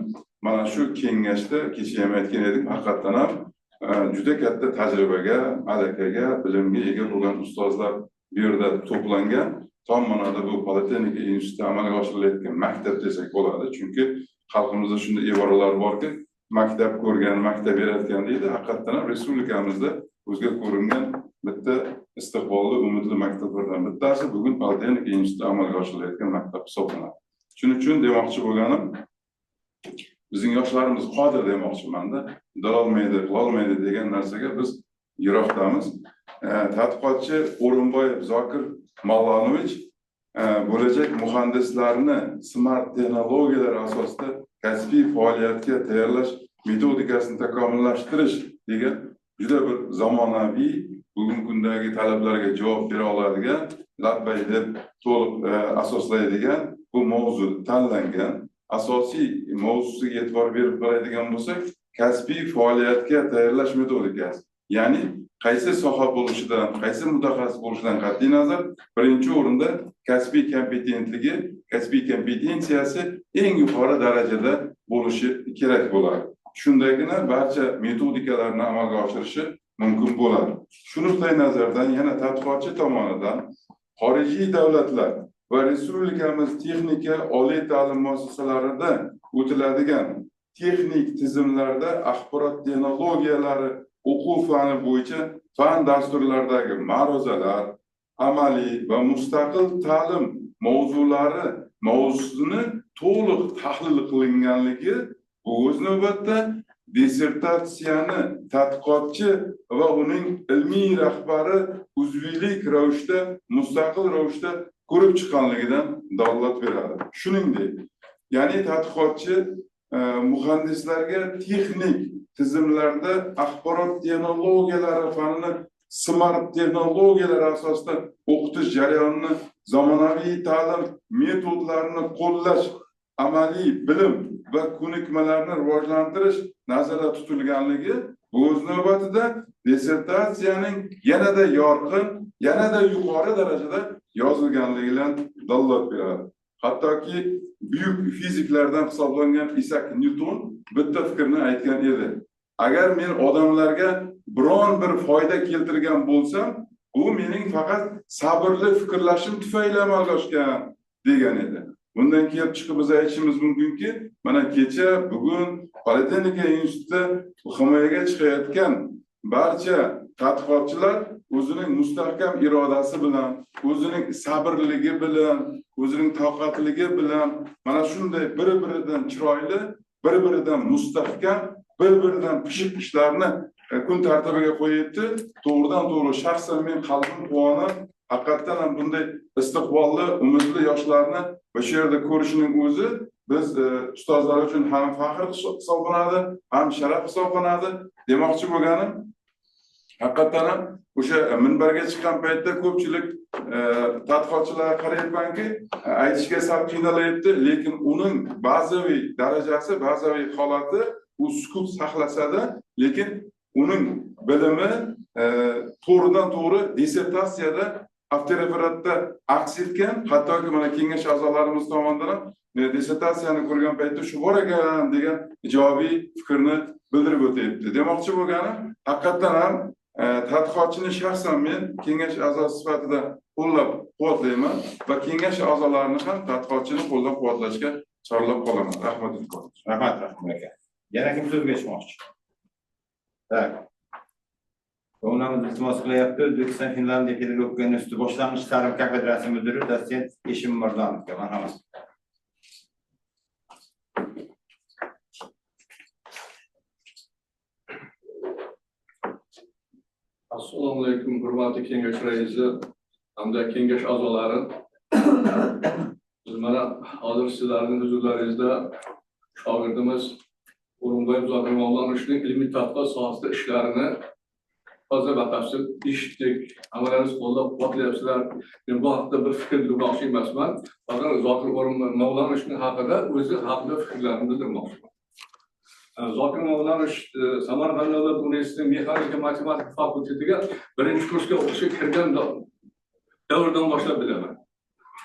mana shu kengashda kecha ham aytgan edik, haqiqatan ham juda katta tajribaga, malakaga, bilimga ega bo'lgan ustozlar bu yerda to'plangan. Tom ma'noda bu Politexnika institutida amalga oshirilayotgan maktab desak bo'ladi. Chunki xalqimizda shunday iboralar borki, maktab ko'rgan, maktab yaratgan deydi. Haqiqatan ham respublikamizda o'zga ko'ringan bitta istiqbolli, umidli maktablardan bittasi bugun Politexnika institutida amalga oshirilayotgan maktab hisoblanadi. Shuning uchun demoqchi bo'lganim, bizning yoshlarimiz qodir demoqchiman-da, qilolmaydi, qilolmaydi degan narsaga biz yiroqdamiz. Tadqiqotchi O'rinboyev Zokir Mavlonovich bo'lajak muhandislarni smart texnologiyalar asosida kasbiy faoliyatga tayyorlash metodikasini takomillashtirish degan juda bir zamonaviy, bugungi kundagi talablarga javob bera oladigan, labbay deb to'liq asoslaydigan bu mavzu tanlangan. Asosiy mavzusiga e'tibor berib qaraydigan bo'lsak, kasbiy faoliyatga tayyorlash metodikasi. Ya'ni qaysi soha bo'lishidan, qaysi mutaxassis bo'lishidan qat'iy nazar, birinchi o'rinda kasbiy kompetentligi, kasbiy kompetensiyasi eng yuqori darajada bo'lishi kerak bo'ladi. Shundagina barcha metodikalarni amalga oshirishi mumkin bo'ladi. Shu nuqtai nazardan yana tadqiqotchi tomonidan xorijiy davlatlar va respublikamiz texnika oliy ta'lim muassasalarida o'tiladigan texnik tizimlarda axborot texnologiyalari o'quv fani bo'yicha fan dasturlaridagi ma'ruzalar, amaliy va mustaqil ta'lim mavzusini to'liq tahlil qilinganligi bu o'z navbatida dissertatsiyani tadqiqotchi va uning ilmiy rahbari uzviylik ravishda, mustaqil ravishda ko'rib chiqqanligidan dalolat beradi. Shuningdek, ya'ni tadqiqotchi muhandislarga texnik tizimlarda axborot texnologiyalari fanini smart texnologiyalar asosida o'qitish jarayonini, zamonaviy ta'lim metodlarini qo'llash, amaliy bilim va ko'nikmalarni rivojlantirish nazarda tutilganligi bu o'z navbatida dissertatsiyaning yanada yorqin, yanada yuqori darajada yozilganligidan dalolat beradi. Hattoki buyuk fiziklardan hisoblangan Isak Nyuton bitta fikrni aytgan edi. Agar men odamlarga biron bir foyda keltirgan bo'lsam, bu mening faqat sabrli fikrlashim tufayli amalga oshgan degan edi. Bundan kelib chiqib biz aytishimiz mumkinki, mana kecha bugun Politexnika institutida himoyaga chiqayotgan barcha tadqiqotchilar o'zining mustahkam irodasi bilan, o'zining sabrligi bilan, o'zining toqatligi bilan mana shunday bir-biridan chiroyli, bir-biridan mustahkam, bir-biridan pishiq ishlarni kun tartibiga qo'yibdi. To'g'ridan-to'g'ri shaxsan men qalbim quvonib, haqiqatan ham bunday istiqbolli, umidli yoshlarni o'sha yerda ko'rishning o'zi biz ustozlar uchun ham faxr hisoblanadi, ham sharaf hisoblanadi. Demoqchi bo'lganim, haqiqatan ham o'sha minbarga chiqqan paytda ko'pchilik tadqiqotchilar qarayapmanki, aytishga sal qiynalayapti, lekin uning ba'zaviy darajasi, ba'zaviy holati u sukut saqlasada, lekin uning bilimi to'g'ridan-to'g'ri dissertatsiyada avtoreferatda aks etgan. Hattoki mana kengash a'zolarimiz tomonidan ham dissertatsiyani ko'rgan paytda shu bor ekan degan ijobiy fikrni bildirib o'tyapti. Demoqchi bo'lganim, haqiqatan ham tadqiqotchini shaxsan men kengash a'zosi sifatida qo'llab-quvvatlayman va kengash a'zolarini ham tadqiqotchini qo'llab-quvvatlashga chorlab qolaman. Rahmat. Rahmat aka. Yana kim so'zga chiqmoqchi? Tak. O'rnamiz iltimos qilyapti. O'zbekiston Finlandiya pedagogika instituti boshlang'ich ta'lim kafedrasi mudiri dotsent Eshim Mirzonovga. Marhamat. Assalomu alaykum, hurmatli kengash raisi hamda kengash a'zolari. Biz mana hozir sizlarning huzurlaringizda shogirdimiz O'rinbosar Zokir Mavlonovning ilmiy tadqiqot sohasida ishlarini hozir batafsil eshitdik. Hammalarimiz qo'llab-quvvatlayapsizlar. Men bu haqda bir fikr bildirmoqchi emasman. Faqat Zokir Mavlonovning haqida o'zi haqida fikrlarimni bildirmoqchiman. Zokir Mavlonov Samarqand davlat universiteti mexanika matematika fakultetiga birinchi kursga o'qishga kirgan davrdan boshlab bilaman.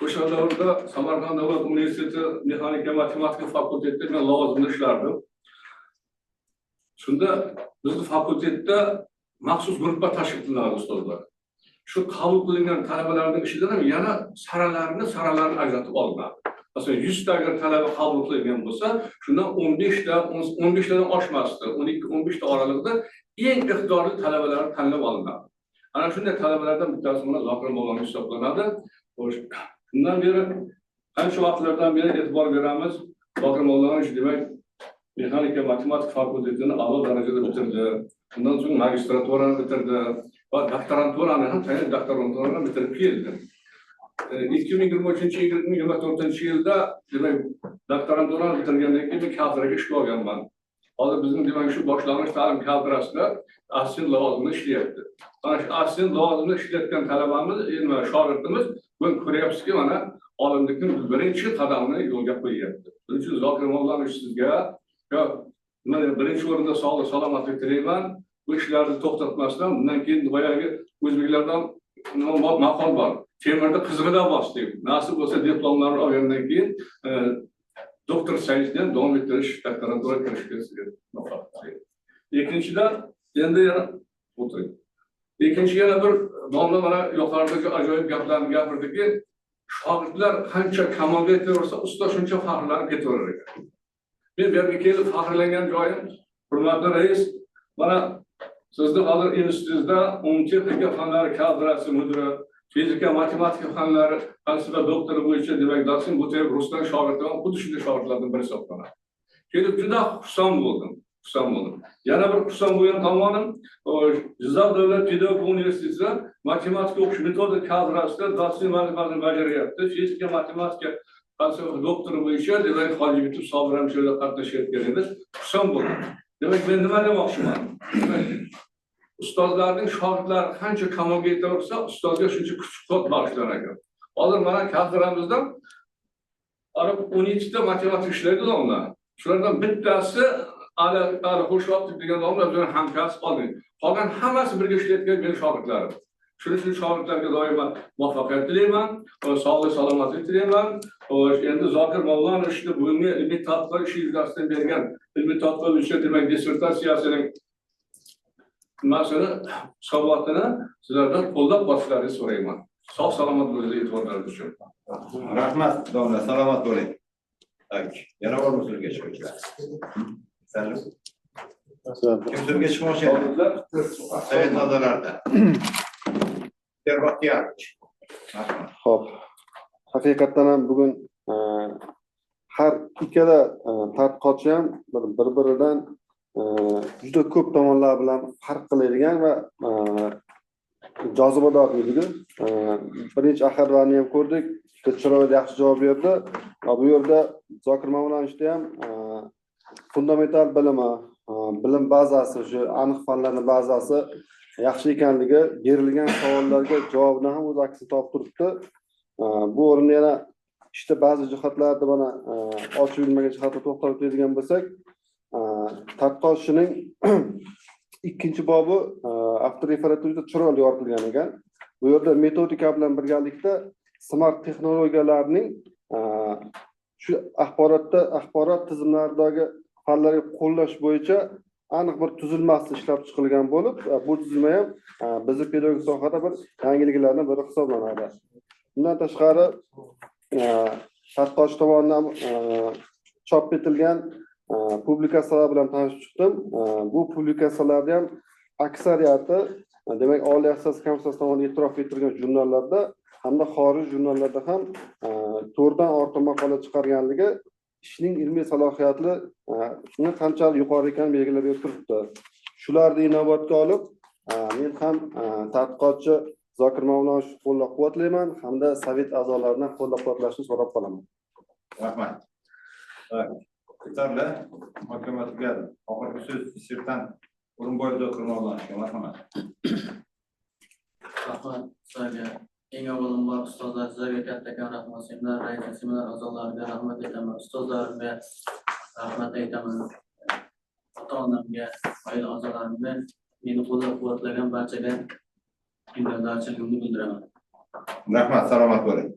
O'sha davrda Samarqand davlat universiteti mexanika matematika fakultetida men lavozimda ishlardim. Shunda bizning fakultetda maxsus guruhlar tashkil qilinadi ustozlar. Shu qabul qilingan talabalarning ichidan ham yana saralarini ajratib olinadi. Masalan 100 ta agar talaba qabul qilingan bo'lsa, shundan 15 tadan oshmasdi. 12-15 ta oralig'ida eng iqtidorli talabalar tanlab olinadi. Ana shunday talabalardan bittasi mana Zokir Mavlonov hisoblanadi. Shundan beri qancha vaqtlardan beri e'tibor beramiz. Zokir Mavlonov demak mexanika matematika fakultetini a'lo darajada bitirdi. Undan so'ng magistraturani bitirdi va doktoranturani ham doktoranturani bitirib keldi. 2023-2024 yilda doktoranturani bitirgandan keyin kadrga ishga olganman. Hozir bizning demak shu boshlang'ich ta'lim kadrasida assistent lavozimida ishlayapti. Mana shu assistent lavozimida ishlayotgan talabamiz, shogirdimiz buni ko'ryapsizki, mana olimlikning birinchi qadamini yo'lga qo'yyapti. Shuning uchun Zokir Mavlonov sizga birinchi o'rinda sog'lik salomatlik tilayman. Bu ishlarni to'xtatmasdan bundan keyin boyagi o'zbeklardan maqol bor. Temirda qizg'ida bos deb. Nasib bo'lsa diplomlarni olgandan keyin doktor saytisdan davom ettirish, doktorantura kirishga sizga muvaffaqiyat tilayman. Ikkinchidan endi yana o'tiring. Ikkinchi yana bir domla mana yuqoridagi ajoyib gaplarni gapirdiki, shogirdlar qancha kamolga yetaversa, ustoz shuncha faxrlanib ketaverar ekan. Men bu yerga kelib faxrlangan joyim, hurmatli rais, mana sizni hozir institutda texnika fanlari kadrasi mudiri, fizika, matematika fanlari falsafa doktori bo'yicha demak Dasin Butayev Ruslan shogirdiman, xuddi shunday shogirdlardan biri hisoblanadi. Kelib juda xursand bo'ldim. Yana bir xursand bo'lgan tomonim, Jizzax davlat pedagogika universitetida matematika o'qish metodik kadrasida Dasin vazifasini bajaryapti. Fizika, matematika falsafa doktori bo'yicha demak Hojiyev Sobir ham shunda qatnashayotgan edi. Xursand bo'ldim. Demak men nima demoqchiman? Ustozlarning shogirdlari qancha kamolga yetaversa, ustozga shuncha kuch-qudrat bag'ishlar ekan. Hozir mana kadramizda 12 ta matematik ishlaydi ular. Shulardan bittasi Ali Xushroq degan odamlar bilan hamkasb qolgan. Qolgan hammasi birga ishlayotgan meni shogirdlarim. Shuning uchun shogirdlarga doimo muvaffaqiyat tilayman, sog'lik salomatlik tilayman. Endi Zokir Mavlonovni bugungi ilmiy tadqiqot ishi yuzasidan bergan ilmiy tadqiqot bo'yicha demak dissertatsiyasining hisobotini sizlardan qo'llab-quvvatlashlaringizni so'rayman. Sog' salomat bo'linglar, e'tiborlaringiz uchun. Rahmat, domla, salomat bo'ling. Yana bor so'zga chiqinglar. Kim so'zga chiqmoqchi edi? Sovet a'zolarida. Xo'p. Haqiqatan ham bugun har ikkala tadqiqotchi ham bir-biridan juda ko'p tomonlar bilan farq qiladigan va jozibadorligi. Birinchi ahadlarni ham ko'rdik, chiroyli yaxshi javob berdi. Bu yerda Zokir Mavlonovda ham fundamental bilim bazasi, shu aniq fanlarning bazasi yaxshi ekanligi, berilgan savollarga javobni ham o'z aksini topib turibdi. Bu o'rinda yana işte ba'zi jihatlarda mana ochib bilmagan jihatga to'xtalib o'tadigan bo'lsak, tadqiqotchining ikkinchi bobi avtoreferaturida chiroyli yoritilgan ekan. Bu yerda metodika bilan birgalikda smart texnologiyalarning shu axborot tizimlaridagi fanlarga qo'llash bo'yicha aniq bir tuzilmasi ishlab chiqilgan bo'lib, bu tuzilma ham bizning pedagogik sohada bir yangiliklardan biri hisoblanadi. Bundan tashqari tadqiqotchi tomonidan chop etilgan publikatsiyalar bilan tanishib chiqdim. Bu publikatsiyalarda ham aksariyati demak oliy assos komissiyasi tomonidan e'tirof etilgan jurnallarda hamda xorij jurnallarda ham 4 dan ortiq maqola chiqarganligi ishning ilmiy salohiyati qanchalik yuqori ekanini belgilab turibdi. Shularni inobatga olib, men ham tadqiqotchi Zokir Mavlonovni qo'llab-quvvatlayman hamda sovet a'zolaridan qo'llab-quvvatlashni so'rab qolaman. Rahmat. Yeterli. Muhokama tugadi. Oxirgi so'z Sertan O'rinboyev Zokirmovlanishiga marhamat. Rahmat sizlarga. Eng avvalambor ustozlar sizlarga kattakon rahmat. Seminar raisi, seminar a'zolariga rahmat aytaman. Ustozlarimga rahmat aytaman. Ota-onamga, oila a'zolarimga, meni qo'llab-quvvatlagan barchaga minnatdorchiligimni bildiraman. Rahmat, salomat bo'ling.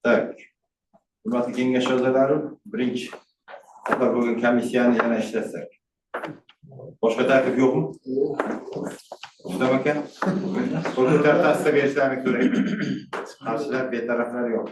Tak. Hurmatli kengash a'zolari, birinchi xabar bo'lgan komissiyani yana ishlatsak. Boshqa taklif yo'qmi? Rustam aka, qo'lga ta'sir berishlarini so'rayman. Qarshilar, betaraflar yo'q.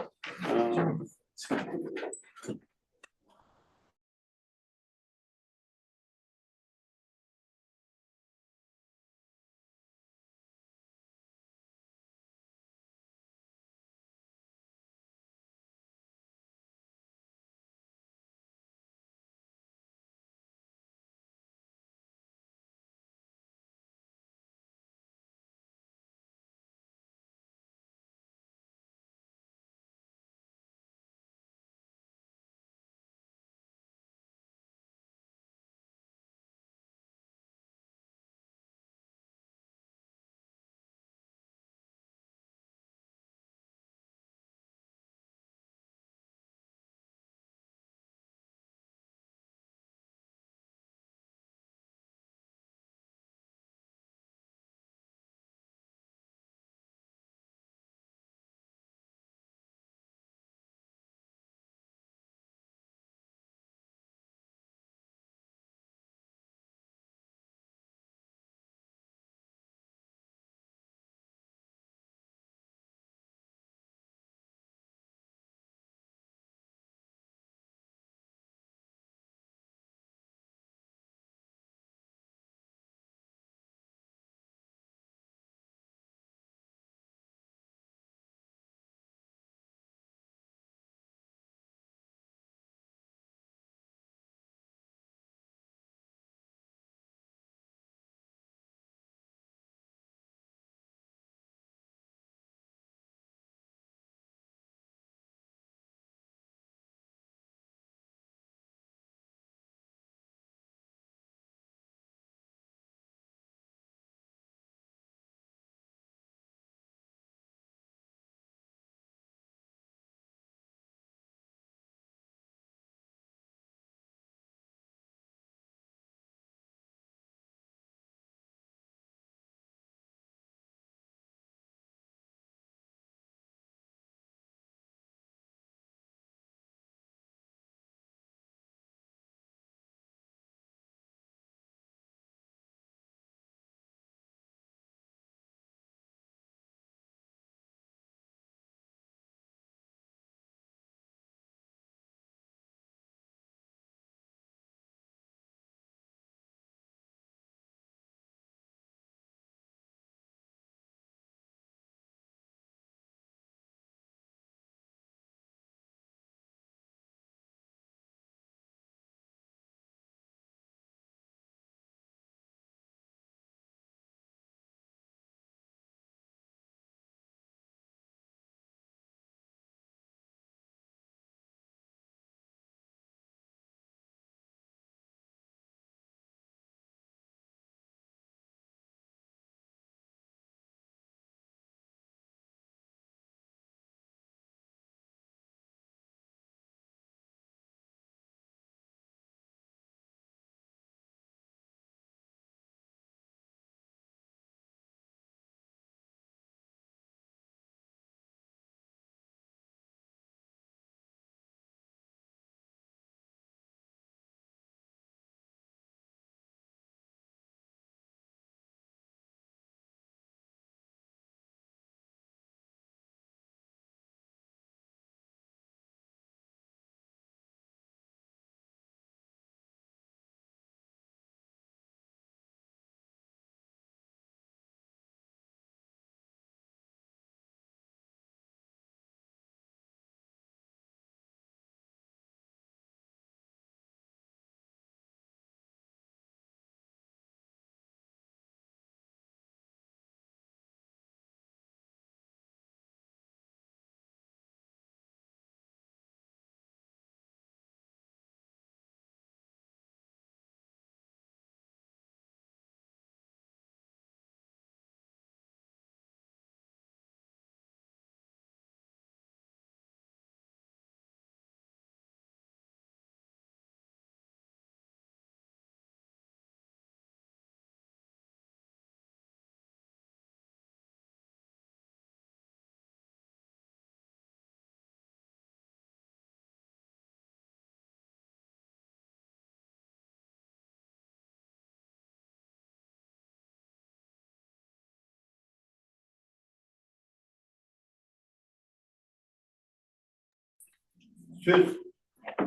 Söz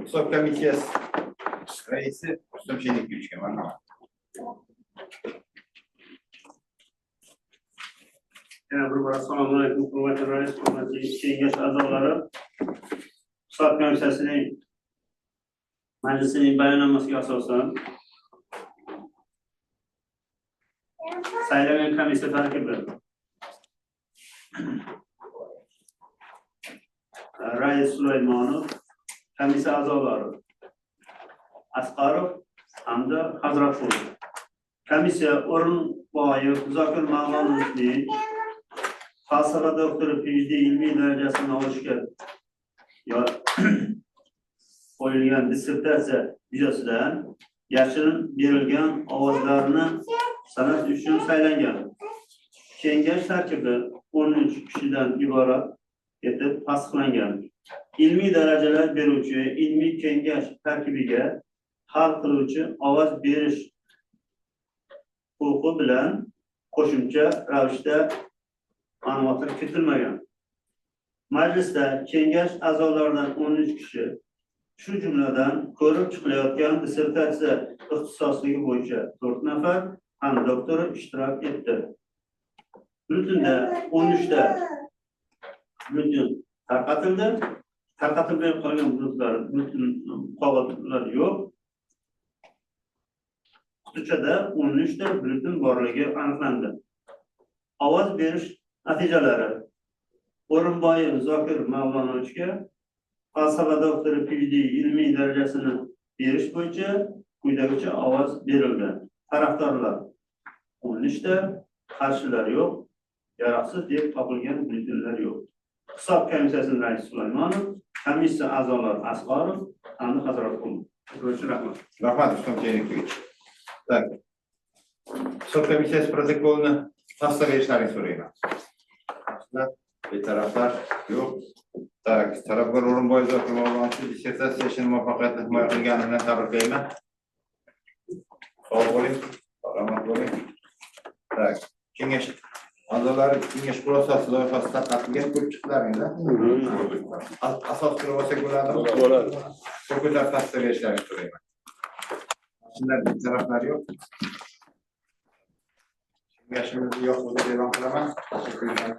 Hisob komissiyasi raisi Rustam Şenlikyovichga marhamat. Yana bir bora assalomu alaykum, hurmatli rais, hurmatli kengash a'zolari. Hisob komissiyasining majlisining bayonnomasiga asosan saylangan komissiya tarkibi Rais Sulaymonov, komissiya a'zolari Asqarov hamda Hazratqul. Komissiya O'rinboyev Zokir Ma'munovning falsafa doktori PhD ilmiy darajasini olishga qo'yilgan dissertatsiya yuzasidan yashirin berilgan ovozlarni sanash uchun saylangan. Kengash tarkibi 13 kishidan iborat etib tasdiqlangan. Ilmiy darajalar beruvchi ilmiy kengash tarkibiga hal qiluvchi ovoz berish huquqi bilan qo'shimcha ravishda ma'lumotlar kiritilmagan. Majlisda kengash a'zolaridan 13 kishi, shu jumladan ko'rib chiqilayotgan dissertatsiya ixtisosligi bo'yicha 4 nafar ham doktori ishtirok etdi. Byulletenda 13 ta byulleten tarqatildi. Tarqatilmay qolgan byulleten qog'ozlar yo'q. Qutichada 13 ta byulleten borligi aniqlandi. Ovoz berish natijalari: O'rinboyev Zokir Ma'munovichga falsafa doktori PhD ilmiy darajasini berish bo'yicha quyidagicha ovoz berildi. Tarafdorlar 13 ta, qarshilar yo'q, yaroqsiz deb topilgan byulletenlar yo'q. Hisob komissiyasining raisi Sulaymonov, komissiya a'zolari Asqarov hamda Hazratqul. Rahmat. Rahmat Rustam Şenlikyoviç. Tak. Hisob komissiyasi protokolini tasdiq etishlarini so'rayman. Betaraflar yo'q. Tak. Taraflar O'rinboyev Zokir Ma'munovich dissertatsiya ishini muvaffaqiyatli himoya qilgani bilan tabriklayman. Sog' bo'ling, salomat bo'ling. Tak. Kengash a'zolari kengash xulosasi loyihasi tarqatilgan ko'p chiqdilaringda. Asos qilib olsak bo'ladimi? Bo'ladi. Ko'plar tasdiq etishlarini so'rayman. Shunday taraflar yo'q. Kengashimizni yo'q deb e'lon qilaman. Tashakkur ederim.